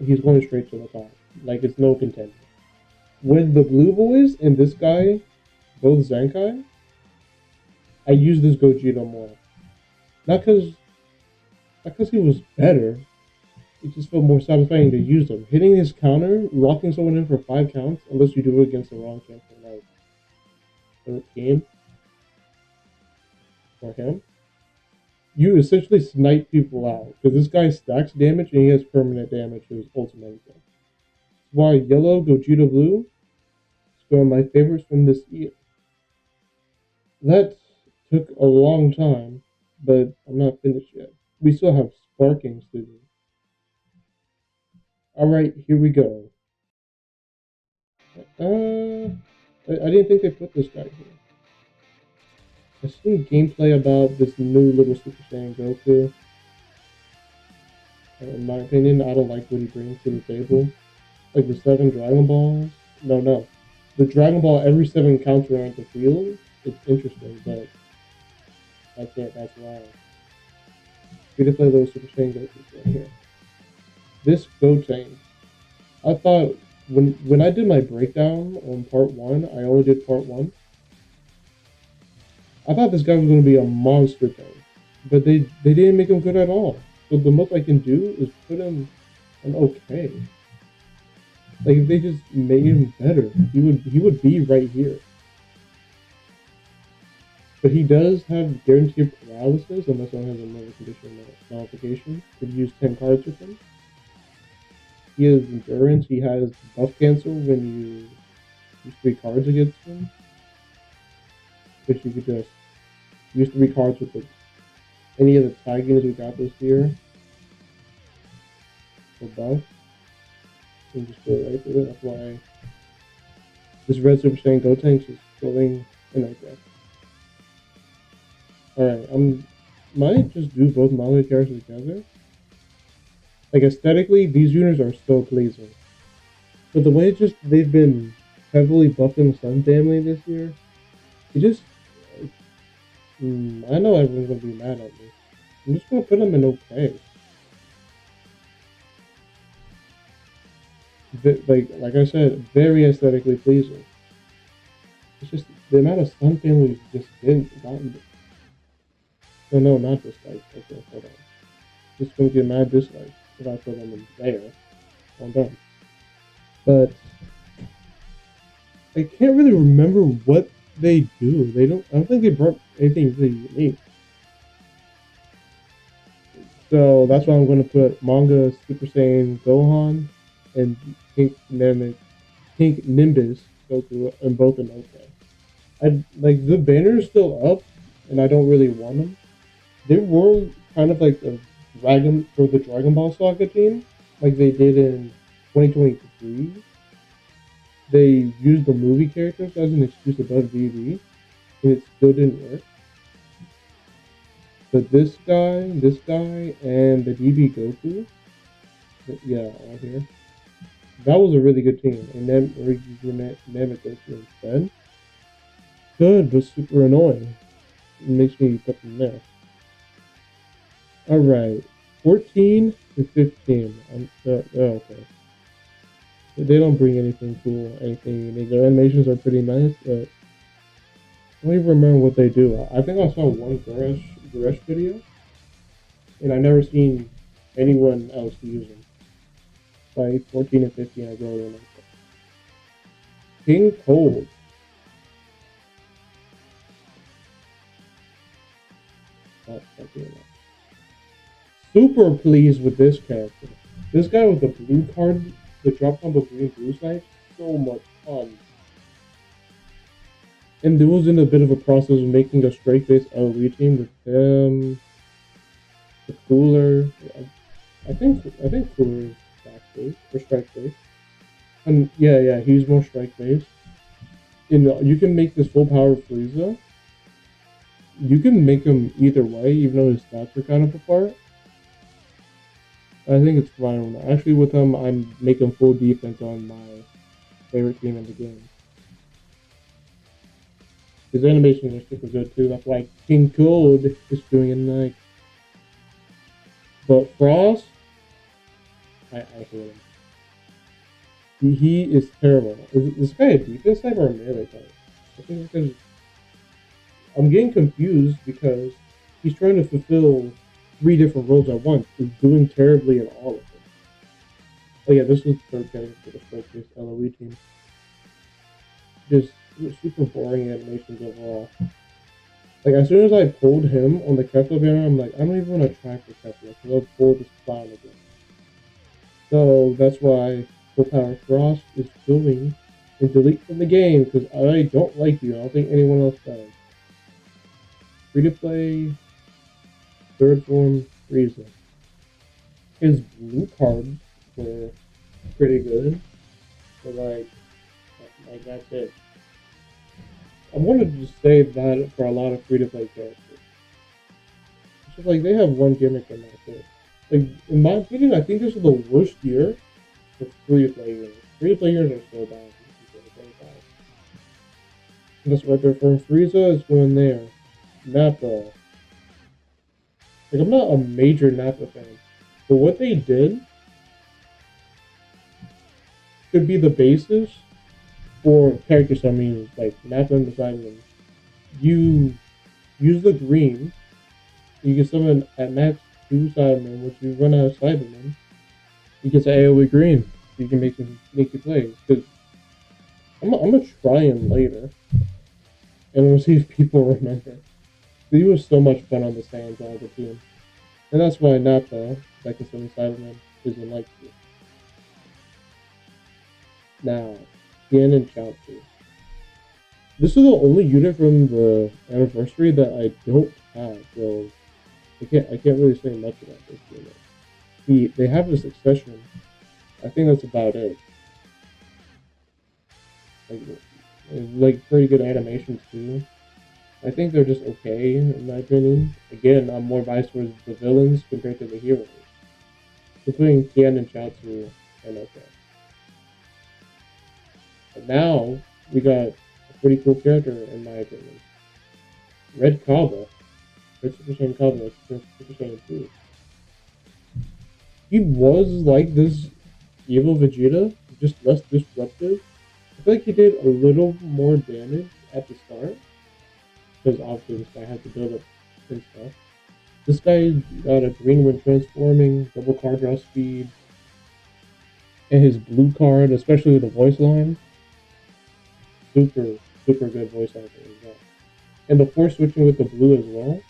He's going straight to the top. Like it's no contender. With the blue boys and this guy, both Zenkai, I use this Gogeta more. Not because he was better. It just felt more satisfying to use him. Hitting his counter, locking someone in for 5 counts, unless you do it against the wrong champion, like the game or him. You essentially snipe people out because this guy stacks damage and he has permanent damage to his ultimate. That's why Yellow Gogeta Blue is one of my favorites from this year. That took a long time, but I'm not finished yet. We still have sparkings to do. Alright, here we go. I didn't think they put this guy here. I've seen gameplay about this new little Super Saiyan Goku. In my opinion, I don't like what he brings to the table. Like the 7 Dragon Balls. No. The Dragon Ball every 7 counts around the field. It's interesting, but that's it. That's why. We can play those Super Saiyan Gokus right here. This Goten, I thought when I did my breakdown on part 1, I only did part 1. I thought this guy was going to be a monster thing, but they didn't make him good at all. So the most I can do is put him an okay. Like if they just made him better, he would be right here. But he does have guaranteed paralysis unless someone has another condition modification. You could use 10 cards with him. He has endurance. He has buff cancel when you use 3 cards against him. Which you could just use 3 cards with any of the tag units we got this year. For buff. And just go right through it. That's why this red Super Saiyan Goten is going in like that. Alright, might just do both manga characters together. Like aesthetically, these units are so pleasing. But the way they've been heavily buffing the Sun family this year, it just I know everyone's gonna be mad at me. I'm just gonna put them in okay. Like I said, very aesthetically pleasing. It's just the amount of Sun family just didn't gotten. No, not dislike. Okay, hold on. Just gonna get mad dislike if I put them in there. I'm done. But I can't really remember what they do. I don't think they brought anything really unique. So that's why I'm gonna put manga Super Saiyan Gohan and Pink Nimbus Goku and both in okay. I like the banner's still up, and I don't really want them. They were kind of like the Dragon Ball Saga team, like they did in 2023. They used the movie characters as an excuse above DB, and it still didn't work. But this guy, and the DB Goku, yeah, all here. That was a really good team, and then we're using Namek Goku instead. good, but super annoying. It makes me put them there. Alright, 14 to 15. They're okay. They don't bring anything cool, anything unique. Their animations are pretty nice, but I don't even remember what they do. I think I saw one Garish video, and I've never seen anyone else use them. By 14 and 15, I really don't like that. King Cold. Super pleased with this character. This guy with the blue card, the drop combo green blue side, so much fun. And there was in a bit of a process of making a straight face LOE team with him, the Cooler. I think Cooler is back face or strike face. And yeah, he's more strike face. And you can make this full power Frieza. You can make him either way, even though his stats are kind of apart. I think it's fine. Actually, with him, I'm making full defense on my favorite team in the game. His animations are super good too. That's why King Cold is doing it like. But Frost, I hate him. He is terrible. Is this guy a defense type or a melee type? I think because I'm getting confused because he's trying to fulfill 3 different roles at once. He's doing terribly in all of them. Oh yeah, this is the third character for the strike-based LOE team. Just super boring animations overall. Like as soon as I pulled him on the Kefla banner, I'm like, I don't even want to try for Kefla because I'll pull this clown again. So that's why Full Power Frost is doing and delete from the game because I don't like you. I don't think anyone else does. Free to play, third form, Frieza. His blue cards were pretty good, but like that's it. I wanted to say that for a lot of free to play characters. It's just like they have one gimmick and that's it. Like in my opinion, I think this is the worst year for free to play years. Free to play years are so bad. That's right there from Frieza is going there. Nappa. Like I'm not a major Nappa fan, but what they did could be the basis for character summonings like Nappa and the Cybermen. You use the green, you can summon at max 2 Cybermen, which you run out of Cybermen, you get AoE green, so you can make your plays. Because I'm gonna try him later, and we'll see if people remember. He was so much fun on the stands all the team. And that's why Nappa, that can summon Cybermen, isn't like you. Now, Tien and Chaozu. This is the only unit from the anniversary that I don't have, so I can't really say much about this unit. They have a succession. I think that's about it. Like pretty good animations too. I think they're just okay in my opinion. Again, I'm more biased towards the villains compared to the heroes. So putting Tien and Chaozu and okay. But now we got a pretty cool character in my opinion. Red Kaba. Red Super Saiyan Kaba, Super Saiyan 2. He was like this evil Vegeta, just less disruptive. I feel like he did a little more damage at the start. Because obviously this guy had to build up his stuff. This guy got a green when transforming, double card draw speed, and his blue card, especially with the voice line. Super good voice acting as well. And the force switching with the blue as well.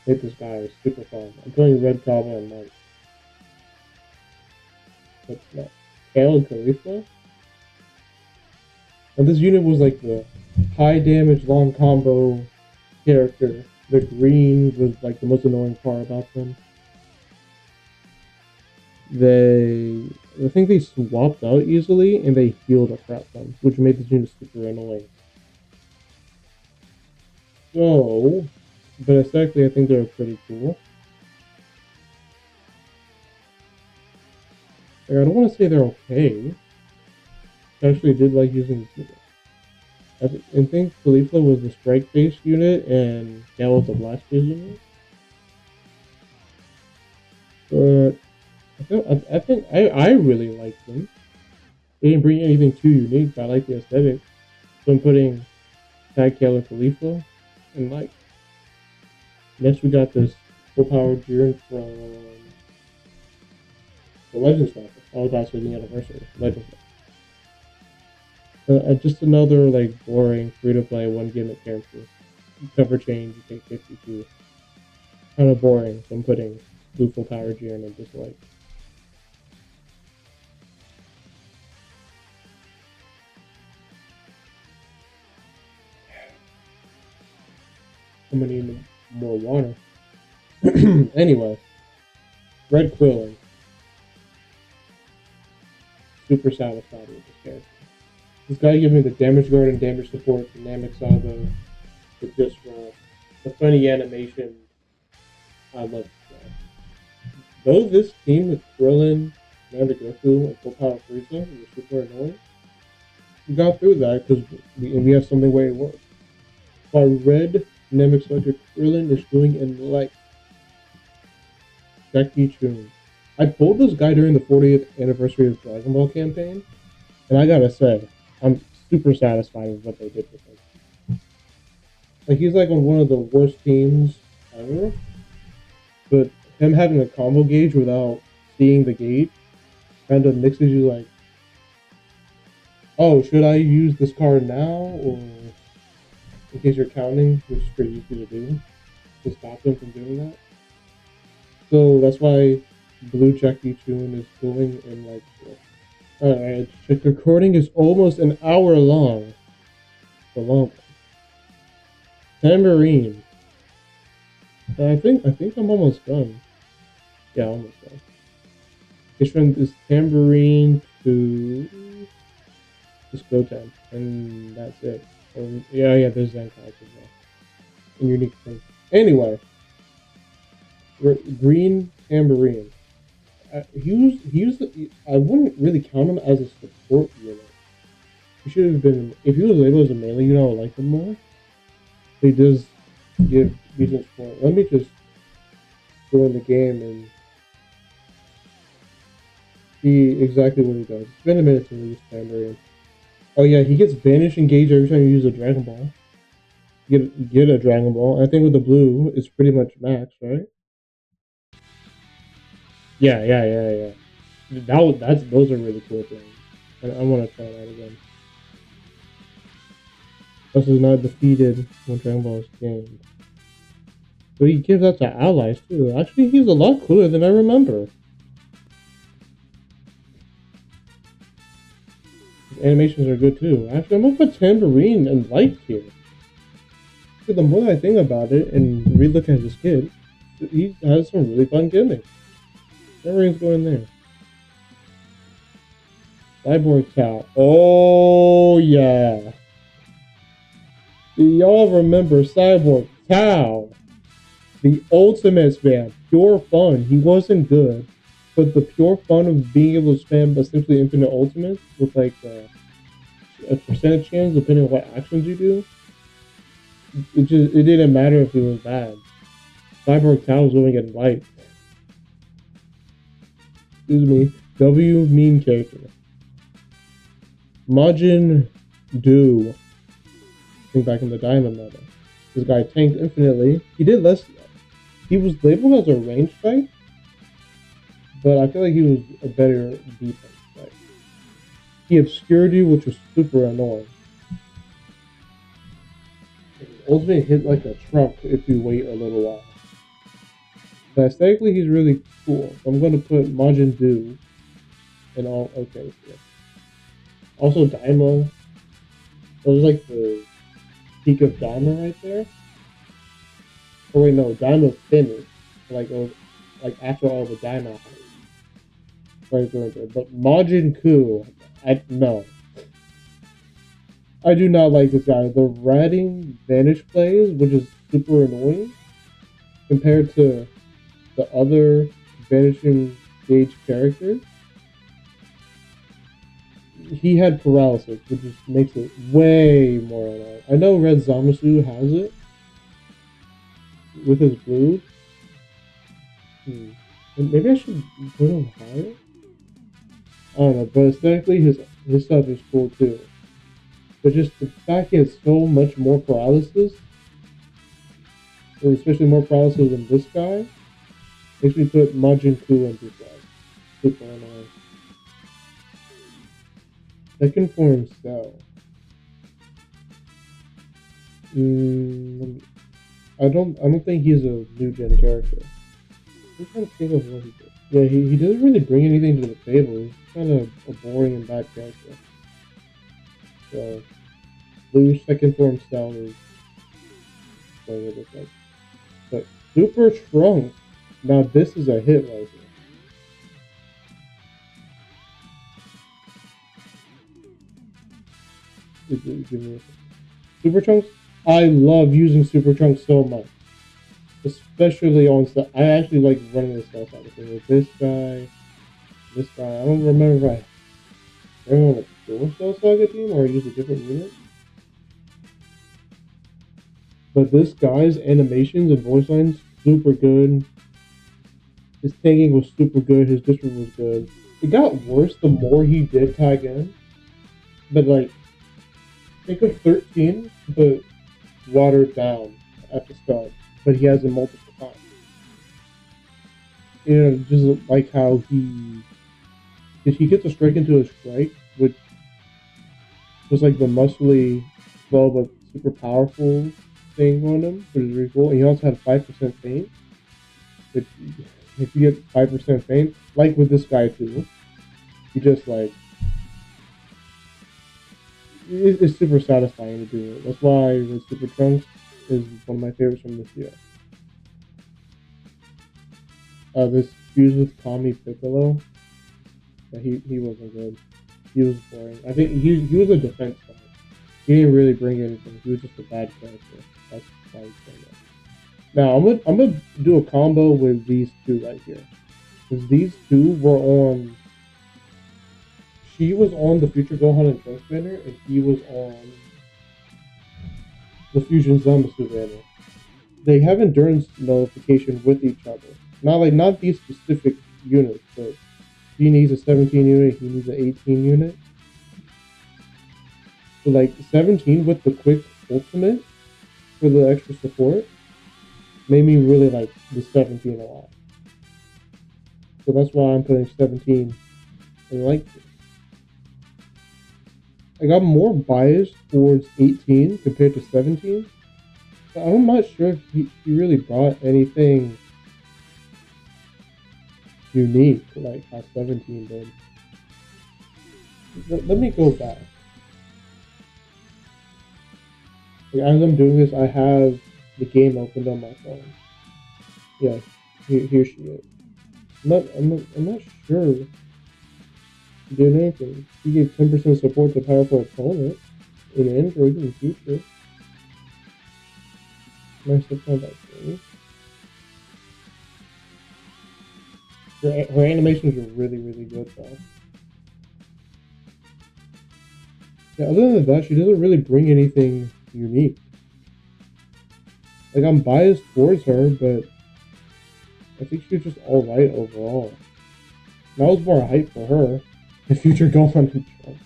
Hit this guy super fun. I'm playing Red Kaba and Mike. What's that? Kale and Khalifa? And this unit was like the high damage long combo character. The green was like the most annoying part about them. I think they swapped out easily and they healed a crap ton, which made this unit super annoying. So, but aesthetically I think they're pretty cool. Like, I don't want to say they're okay. I actually did like using this unit. I think Khalifa was the strike-based unit, and Gal was the blast-based unit. But I really liked them. They didn't bring anything too unique, but I like the aesthetic. So I'm putting Tag Gal and Khalifa, and like next we got this full power Jiren from the Legends Battle. All about the anniversary Legends Battle. Just another like boring free-to-play one gimmick character. Cover change, you take 52. Kind of boring, so I'm putting blue full power Jiren and dislike. I'm gonna need more water. Anyway, Red Quilling. Super satisfied with this character. This guy gives me the damage guard and damage support, dynamic saga, with just the funny animation. I love this guy. Though this team with Krillin, Nanda Goku, and Full Power Frieza was super annoying, we got through that because we have something where it works. While Red Dynamic Saga Krillin is doing in light. Jackie Chun. I pulled this guy during the 40th anniversary of Dragon Ball campaign, and I gotta say, I'm super satisfied with what they did with him. Like, he's like on one of the worst teams ever, but him having a combo gauge without seeing the gauge kind of mixes you like, oh, should I use this card now, or in case you're counting, which is pretty easy to do, to stop them from doing that. So that's why Blue Jackie Chun is going in like. Alright, the recording is almost an hour long. The long one. Tambourine. I think I'm almost done. Yeah, almost done. His friend is Tambourine to just go 10, and that's it. Yeah, there's Zenkai as well. And unique thing. Anyway, Green Tambourine. He was. I wouldn't really count him as a support unit. He should have been. If he was labeled as a melee unit, I would like him more. He does give decent support. Let me just go in the game and see exactly what he does. It's been a minute since we used Tambourine. Oh yeah, he gets Vanish Engage every time you use a Dragon Ball. You get a Dragon Ball. I think with the blue, it's pretty much max, right? Yeah. Those are really cool things. I want to try that again. This is not defeated when Dragon Ball is gained. But he gives that to allies too. Actually, he's a lot cooler than I remember. His animations are good too. Actually, I'm gonna put Tambourine and Light here. The more I think about it and relook at his kid, he has some really fun gimmicks. Tambourine's going there. Cyborg Cow. Oh yeah. Do y'all remember Cyborg Cow? The ultimate spam. Pure fun. He wasn't good, but the pure fun of being able to spam essentially infinite ultimates with like a percentage chance depending on what actions you do. It didn't matter if it was bad. Cyborg Cow was going at light. Excuse me. W meme character. Majin Do. Think back in the Diamond meta. This guy tanked infinitely. He did less. He was labeled as a ranged type, but I feel like he was a better defense type. He obscured you, which was super annoying. Ultimate hit like a truck if you wait a little while. But aesthetically, he's really cool. So I'm going to put Majin Do in all. Okay, yeah. Also, Daima. That was like the peak of Daima right there. Oh wait, no, Daima finished. Like after all the Daima hype. Right there. But Majin Ku, no. I do not like this guy. The ratting Vanish plays, which is super annoying, compared to the other Vanishing Gauge characters. he had paralysis, which just makes it way more annoying. I know Red Zamasu has it with his blue. Maybe I should put him higher. I don't know, but aesthetically, his stuff is cool too. But just the fact he has so much more paralysis, or especially more paralysis than this guy, makes me put Majin Ku into this guy. Super annoying. Second form Cell. I don't think he's a new gen character. I'm trying to think of what he did. Yeah, he doesn't really bring anything to the table. He's kind of a boring and bad character. So, Blue's second form Cell is what it looks like. But Super Trunks, now this is a hit right here. Give me a second. Super Trunks, I love using Super Trunks so much. Especially on stuff. I actually like running the stealth side of things with this guy. I don't remember if I ran on a Door Stealth Saga team or I used a different unit. But this guy's animations and voice lines, super good. His tanking was super good, his district was good. It got worse the more he did tag in. But like, think of 13, but watered down at the start. But he has it multiple times. You know, just like how he gets a strike into a strike, which was like the muscly, slow but super powerful thing on him, which is really cool. And he also had 5% feint. Which, if you get 5% feint, like with this guy too, you just like it's super satisfying to do it. That's why with Super Trunks is one of my favorites from this year. This fuse with Kami Piccolo, but he wasn't good. He was boring. I think he was a defense guy. He didn't really bring anything. He was just a bad character. That's why he's saying that. Now I'm gonna do a combo with these two right here, because these two were on. She was on the Future Gohan and Trunks banner, and he was on the Fusion Zamasu banner. They have endurance nullification with each other. Not these specific units, but he needs a 17 unit, he needs an 18 unit. So like 17 with the quick ultimate for the extra support made me really like the 17 a lot. So that's why I'm putting 17 in like this. I got more biased towards 18 compared to 17. But I'm not sure if he really brought anything unique like how 17 did. Let me go back. Like, as I'm doing this, I have the game opened on my phone. Yeah, here she is. I'm not sure he did anything. He gave 10% support to powerful opponent in Android in the future. Nice to find that thing. Her animations are really, really good though. Yeah, other than that, she doesn't really bring anything unique. Like, I'm biased towards her, but I think she's just alright overall. And I was more hyped for her in Future Gohan and Trunks.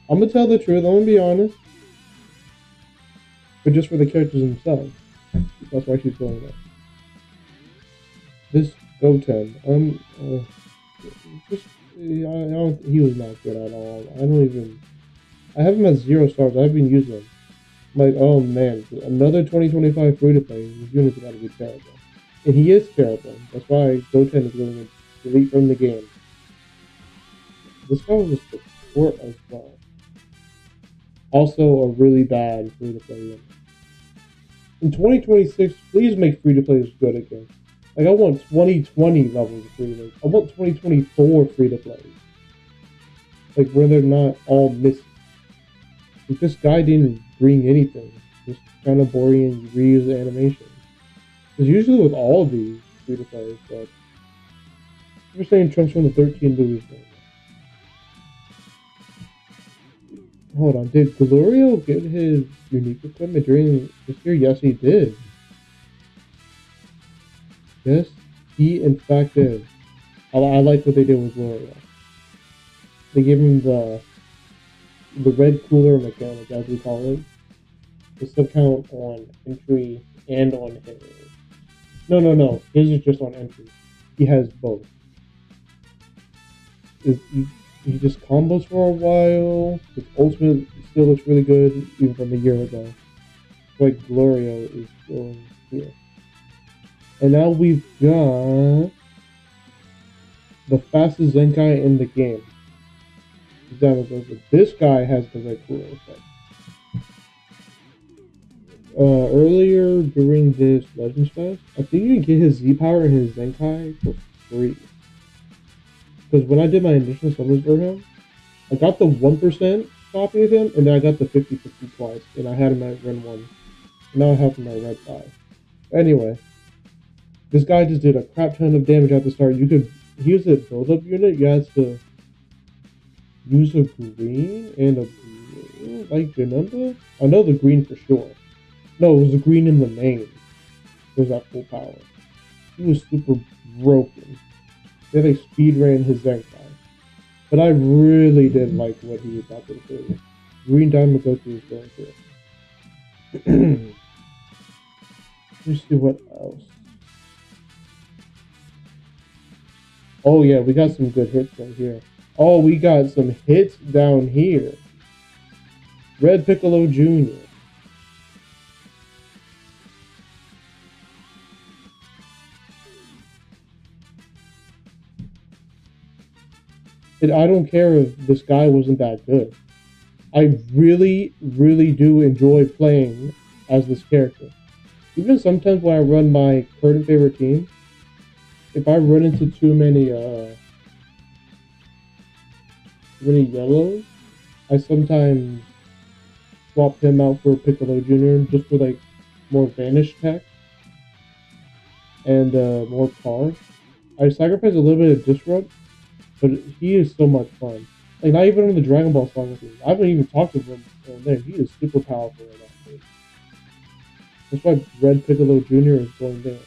I'm gonna tell the truth, I'm gonna be honest. But just for the characters themselves. That's why she's going up. This Goten, he was not good at all. I have him at 0 stars. I've been using him. I'm like, oh man, another 2025 free to play. This unit's gotta be terrible. And he is terrible. That's why Goten is going to delete from the game. This guy was a support as well. Also a really bad free to play unit. In 2026, please make free to play good again. Like, I want 2020 levels of free to play. I want 2024 free to play. Like, where they're not all missing. Like, this guy didn't bring anything. Just kind of boring and reuse the animation. Because usually with all these free to play, but you're saying Trunks from the 13 movies. Hold on, did Glorio get his unique equipment during this year? Yes, he did. Yes, he in fact did. I like what they did with Glorio. They gave him the red cooler mechanic, as we call it. The sub count on entry and on hit. No. His is just on entry. He has both. He just combos for a while. His ultimate still looks really good, even from a year ago. Like Glorio is still here. And now we've got the fastest Zenkai in the game. This guy has the red cooler effect. Earlier during this Legends Fest, I think you can get his Z power and his Zenkai for free. Because when I did my initial summons for him, I got the 1% copy of him, and then I got the 50/50 twice, and I had him at Ren 1. And now I have him at Red 5. Anyway, this guy just did a crap ton of damage at the start. He was a build-up unit, you had to use a green and a blue, like Janemba? I know the green for sure. No, it was the green in the main. It was at full power. He was super broken. Then they speed ran his Zenkai. But I really did like what he was about to do. Green Diamond Goku is going through. Let's see what else. Oh yeah, we got some good hits right here. Oh, we got some hits down here. Red Piccolo Jr. And I don't care if this guy wasn't that good. I really, really do enjoy playing as this character. Even sometimes when I run my current favorite team, if I run into too many yellows, I sometimes swap him out for Piccolo Jr. just for like more vanish tech and more power. I sacrifice a little bit of disrupt, but he is so much fun. Like not even on the Dragon Ball Saga team. I haven't even talked to him there. He is super powerful in that team. That's why Red Piccolo Jr. is going there.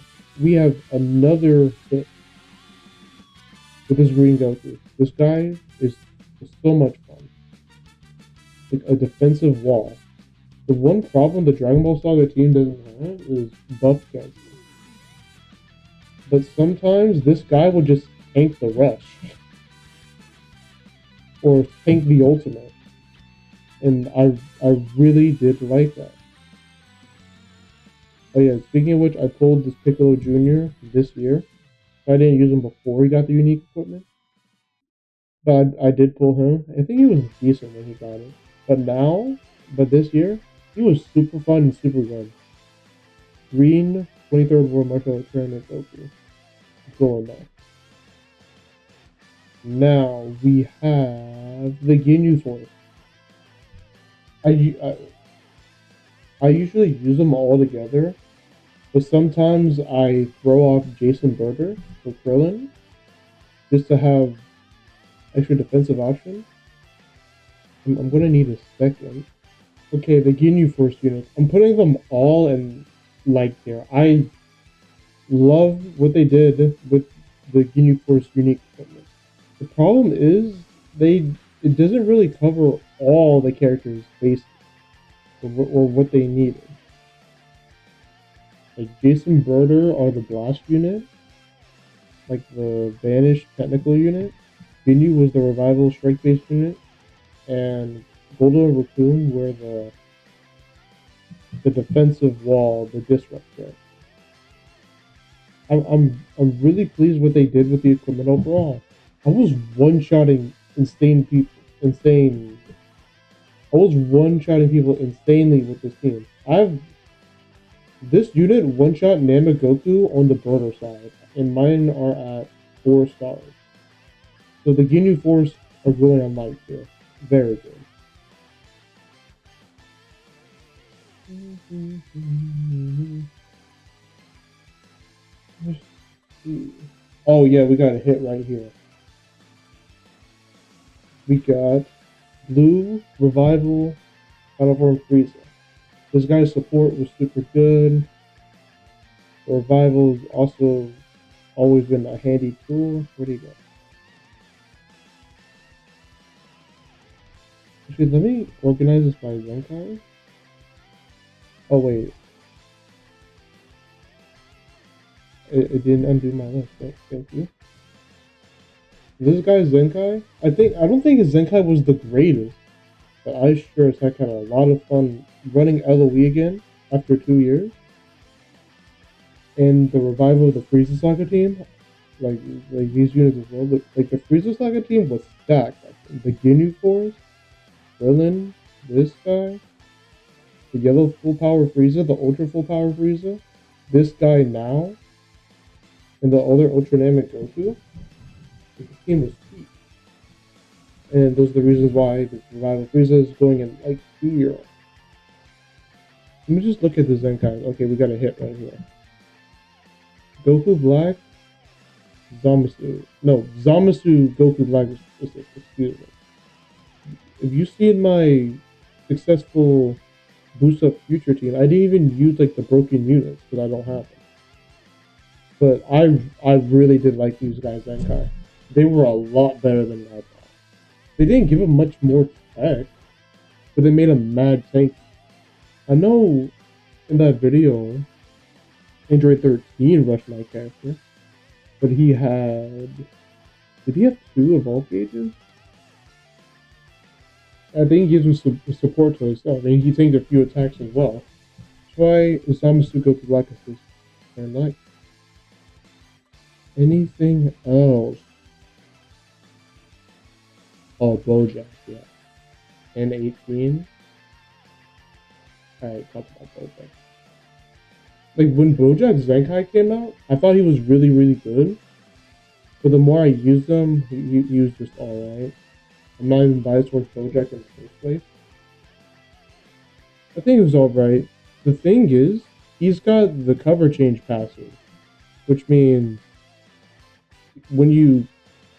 We have another hit with this Green Goku. This guy is so much fun. Like a defensive wall. The one problem the Dragon Ball Saga team doesn't have is buff cancel. But sometimes this guy will just tank the rush. Or tank the ultimate. And I really did like that. Oh yeah, speaking of which, I pulled this Piccolo Jr. this year. I didn't use him before he got the unique equipment. But I did pull him. I think he was decent when he got it. But this year, he was super fun and super good. Green 23rd World Martial Arts Tournament Goku. Going there. Now we have the Ginyu Force. I usually use them all together, but sometimes I throw off Jason Berger for Krillin just to have extra defensive option. I'm gonna need a second. Okay, the Ginyu Force units. I'm putting them all in like here. I love what they did with the Ginyu Force unique equipment. The problem is it doesn't really cover all the characters' bases or what they needed. Like Jason Broder are the blast unit, like the Vanish technical unit. Ginyu was the revival strike based unit, and Goldo and Raccoon were the defensive wall, the disrupt there. I'm really pleased what they did with the equipment overall. I was one-shotting insane people, insane. I was one-shotting people insanely with this team. This unit one-shot Namek Goku on the Broder side, and mine are at 4 stars. So the Ginyu Force are really on light here. Very good. Oh yeah, we got a hit right here. We got Blue, Revival, Final Form Frieza. This guy's support was super good. The Revival's also always been a handy tool. Where do you go? Actually, let me organize this by Zenkai. Oh wait, it didn't undo my list. Thank you. This guy's Zenkai. I don't think his Zenkai was the greatest, but I sure as heck had a lot of fun running LOE again after 2 years. And the revival of the Frieza Saga team, like these units as well. But like the Frieza Saga team was stacked. Like, the Ginyu Force, Krillin, this guy, the yellow full power Frieza, the ultra full power Frieza, this guy now, and the other ultra dynamic Goku. The team was sweet. And those are the reasons why the revival Frieza is going in like 2 years. Let me just look at the Zenkai. Okay, we got a hit right here. Goku Black, Zamasu. No, Zamasu Goku Black excuse me. If you see in my successful boost up future team, I didn't even use like the broken units because I don't have them. But I really did like these guys Zenkai. They were a lot better than I thought. They didn't give him much more tech, but they made him mad tanky. I know in that video, Android 13 rushed my character, but he had. Did he have 2 evolve gauges? I think he gives him support to himself, and he takes a few attacks as well. That's why Zamasu Goku Black is very nice. Anything else? Oh, Bojack, yeah. And 18. Alright, talk about Bojack. Like, when Bojack Zenkai came out, I thought he was really, really good. But the more I used him, he was just alright. I'm not even biased towards Bojack in the first place. I think it was alright. The thing is, he's got the cover change passive, which means when you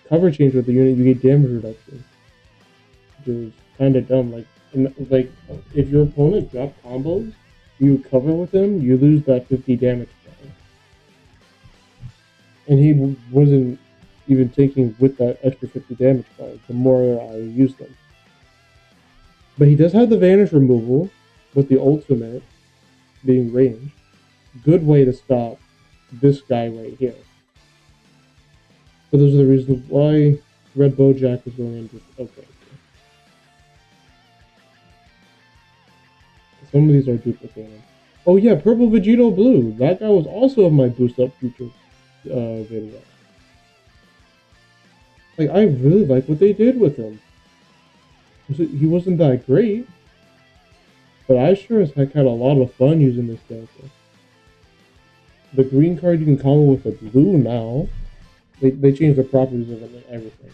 cover change with the unit, you get damage reduction, which is kind of dumb. Like if your opponent drops combos, you cover with him, you lose that 50 damage bar. And he wasn't even taking with that extra 50 damage bar the more I used them. But he does have the vanish removal with the ultimate being ranged. Good way to stop this guy right here. But those are the reasons why Red Bojack is going in just okay. Some of these are duplicated. Oh yeah, Purple Vegito Blue. That guy was also in my Boost Up Future video. Like, I really like what they did with him. He wasn't that great, but I sure as heck had a lot of fun using this character. The green card you can combo with a blue now. They changed the properties of it and everything.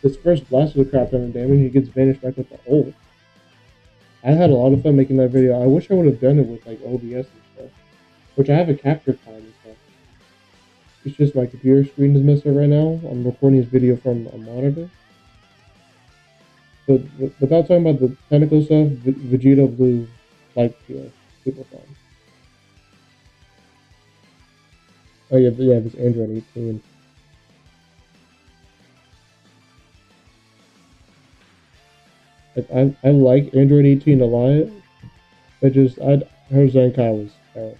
His first blast was a crap ton of damage. He gets vanished back with the ult. I had a lot of fun making that video. I wish I would have done it with like OBS and stuff, which I have a capture card and stuff. It's just my computer screen is messed up right now. I'm recording this video from a monitor. But without talking about the technical stuff, Vegeta Blue like super fun. Oh yeah, this Android 18. I like Android 18 a lot. Her Zenkai was terrible.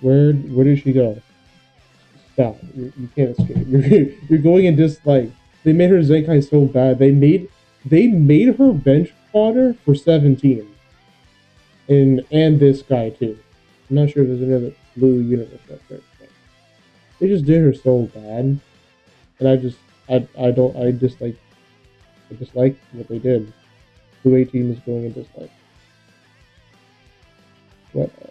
Where did she go? Stop! You can't escape. You're going in dislike. They made her Zenkai so bad. They made her bench fodder for 17. And this guy too. I'm not sure if there's another blue universe out there. But they just did her so bad, and I dislike what they did. Blue 18 is going in dislike. What else?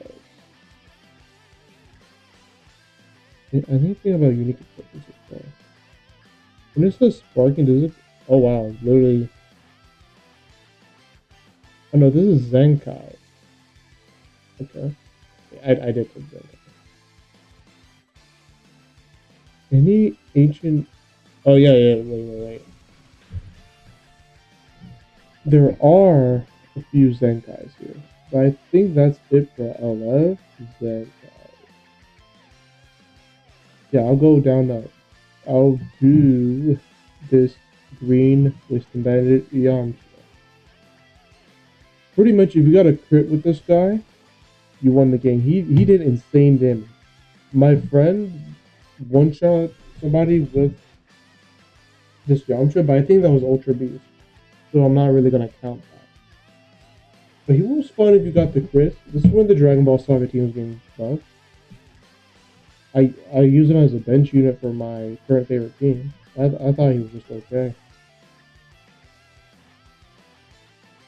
Anything about unique equipment as well? When it says sparking, does it? Oh wow, literally. Oh no, this is Zenkai. Okay, I did put Zenkai. Any ancient? Oh yeah, wait. There are a few Zenkais here, but I think that's it for LF Zenkai. Yeah, I'll go down now. I'll do this green Wisdom Bandit Yamcha. Pretty much, if you got a crit with this guy, you won the game. He did insane damage. My friend one shot somebody with this Yamcha, but I think that was Ultra Beast, so I'm not really gonna count that. But he was fun if you got the crit. This is when the Dragon Ball Saga team was getting buffed. I use him as a bench unit for my current favorite team. I thought he was just okay.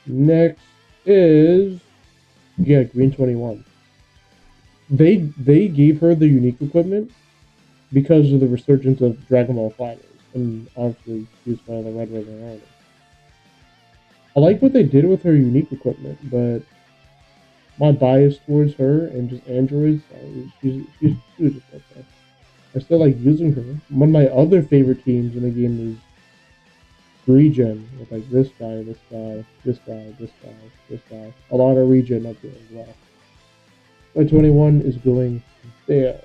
Next is Green 21. They gave her the unique equipment because of the resurgence of Dragon Ball Fighters, and obviously used by the Red Ribbon Army. I like what they did with her unique equipment, but my bias towards her and just androids, she was just okay. I still like using her. One of my other favorite teams in the game is regen, with like this guy, this guy, this guy, this guy, this guy. A lot of regen up there as well. My 21 is going there.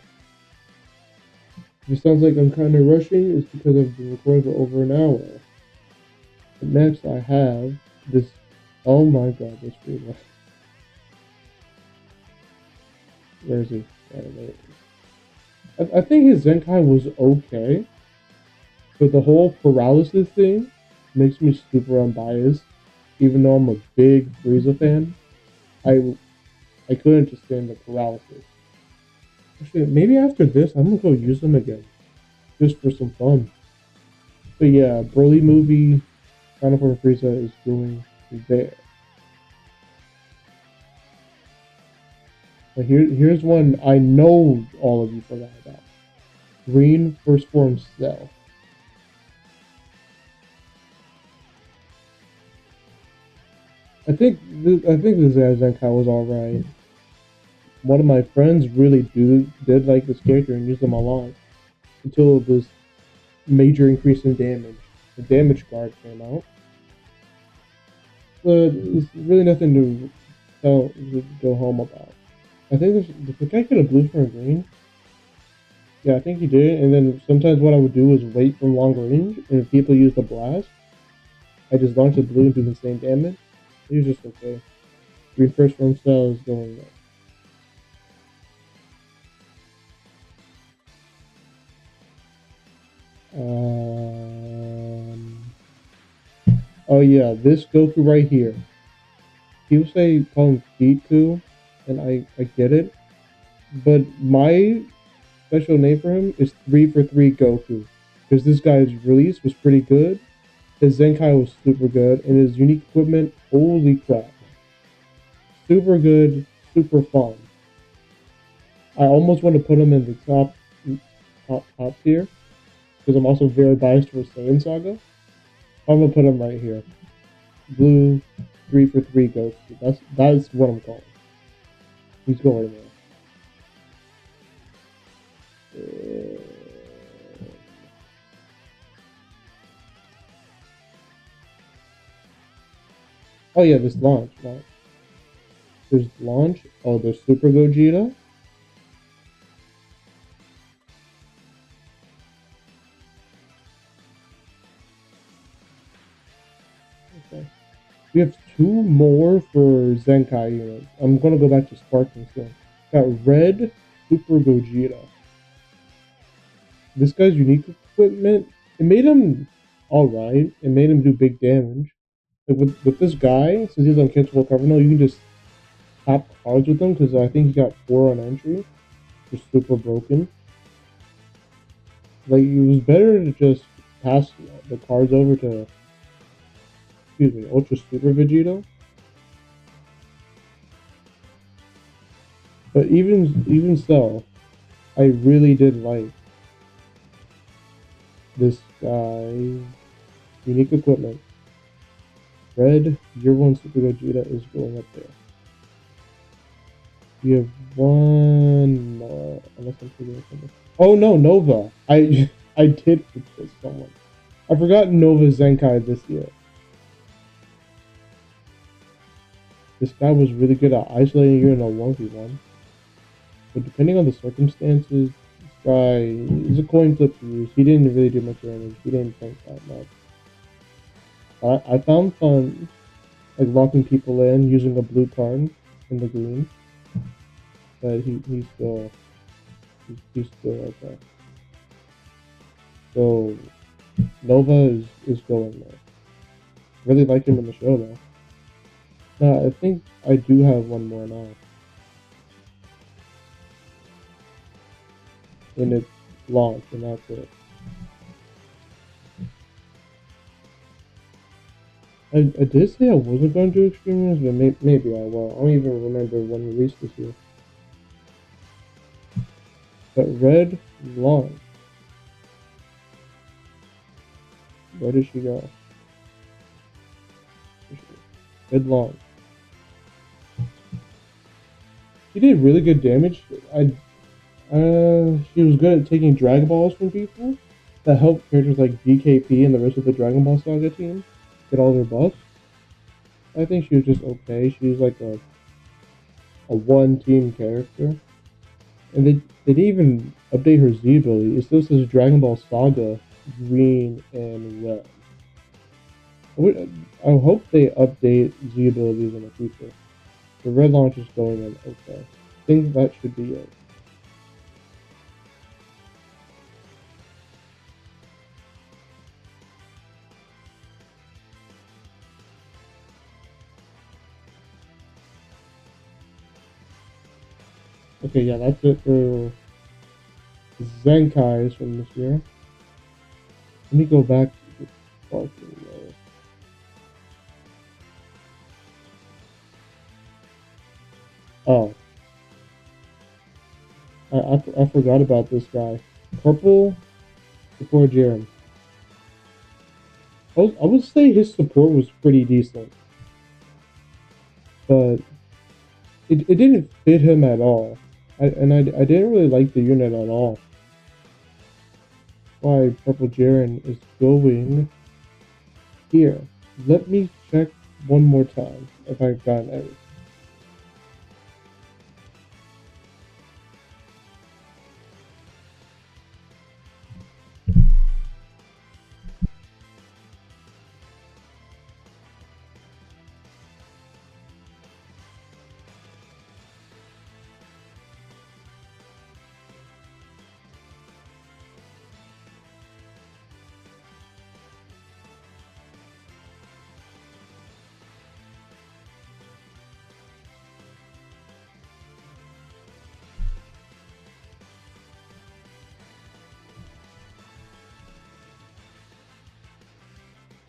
If it sounds like I'm kind of rushing, it's because I've been recording for over an hour. But next I have this, oh my god, this freeway. Where is he? I think his Zenkai was okay, but the whole paralysis thing makes me super unbiased. Even though I'm a big Frieza fan, I couldn't just stand the paralysis. Actually, maybe after this, I'm gonna go use them again, just for some fun. But yeah, Broly movie, Final Form Frieza is going there. But here's one I know all of you forgot about. Green First Form Cell. I think this Zenkai was alright. One of my friends really did like this character and used them a lot until this major increase in damage. The damage guard came out. But there's really nothing to go home about. I think the guy could have blue for a green. Yeah, I think he did. And then sometimes what I would do is wait from long range, and if people use the blast, I just launch the blue and do the same damage. He was just okay. Green First Form Cell is going there. Oh yeah, this Goku right here. People say call him Kiku, and I get it, but my special name for him is 3-for-3 Goku, because this guy's release was pretty good, his Zenkai was super good, and his unique equipment, holy crap, super good, super fun. I almost want to put him in the top tier, because I'm also very biased towards Saiyan Saga. I'm gonna put him right here. Blue 3-for-3 Goku. That's what I'm calling. He's going there. Oh yeah, this launch. There's launch. Oh, there's Super Gogeta. Okay. We have two more for Zenkai units. I'm gonna go back to Sparking soon. Got Red Super Gogeta. This guy's unique equipment, it made him alright. It made him do big damage. Like with this guy, since he's uncatchable cover now, you can just tap cards with him, because I think he got 4 on entry. Just super broken. Like, it was better to just pass the cards over to, excuse me, Ultra Super Vegito. But even so, I really did like this guy's unique equipment. Red Year 1 Super Gogeta is going up there. We have one more, unless I'm forgetting something. Oh no, Nova! I did forget someone. I forgot Nova Zenkai this year. this guy was really good at isolating you in a 1v1. But depending on the circumstances, this guy is a coin flip to use. He didn't really do much damage. He didn't tank that much. I found fun like locking people in using a blue card in the green, but he's still okay. So Nova is going there. Really like him in the show though. Now I think I do have one more now. And it's launch, and that's it. I did say I wasn't going to do extreme runs, but maybe I will. I don't even remember when released this year. But red launch. Where did she go? Red launch. She did really good damage. She was good at taking Dragon Balls from people. That helped characters like DKP and the rest of the Dragon Ball Saga team get all their buffs. I think she was just okay. She was like a one-team character. And they didn't even update her Z ability. It still says Dragon Ball Saga green and red. I hope they update Z abilities in the future. The red launch is going in okay. I think that should be it. Okay, yeah, that's it for Zenkais from this year. Let me go back to the fucking list. Oh. I forgot about this guy. Purple before Jiren. I would say his support was pretty decent. But it didn't fit him at all. I didn't really like the unit at all. Why Purple Jiren is going here. Let me check one more time if I've gotten everything.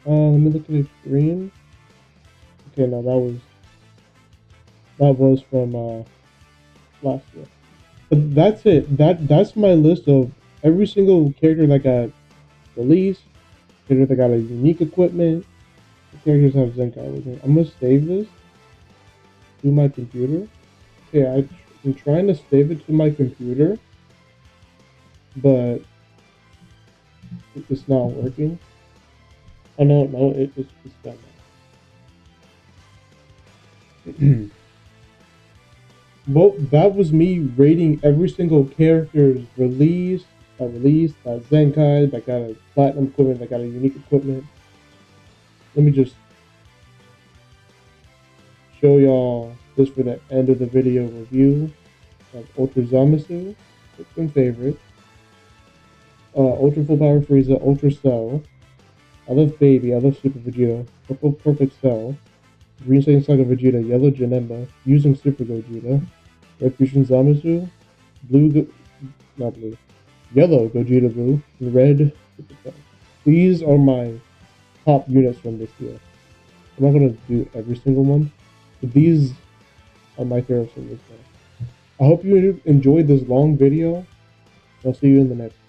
Let me look at the screen. Okay, no, that was from last year. But that's it. That's my list of every single character that got released, characters that got a unique equipment, characters have Zenkai with me. I'm gonna save this to my computer. Okay, I'm trying to save it to my computer, but it's not working. Oh no, it's done now. Well, that was me rating every single character's release, that Zenkai, that got a platinum equipment, that got a unique equipment. Let me just show y'all this for the end of the video review of Ultra Zamasu, it's been favorite. Ultra Full Power Frieza, Ultra Cell. I love Baby, I love Super Vegeta, Purple Perfect Cell, Green Saiyan Saga Vegeta, Yellow Janemba, using Super Gogeta, Red Fusion Zamasu, Yellow Gogeta Blue, and Red Super Cell. These are my top units from this year. I'm not going to do every single one, but these are my favorites from this year. I hope you enjoyed this long video. I'll see you in the next one.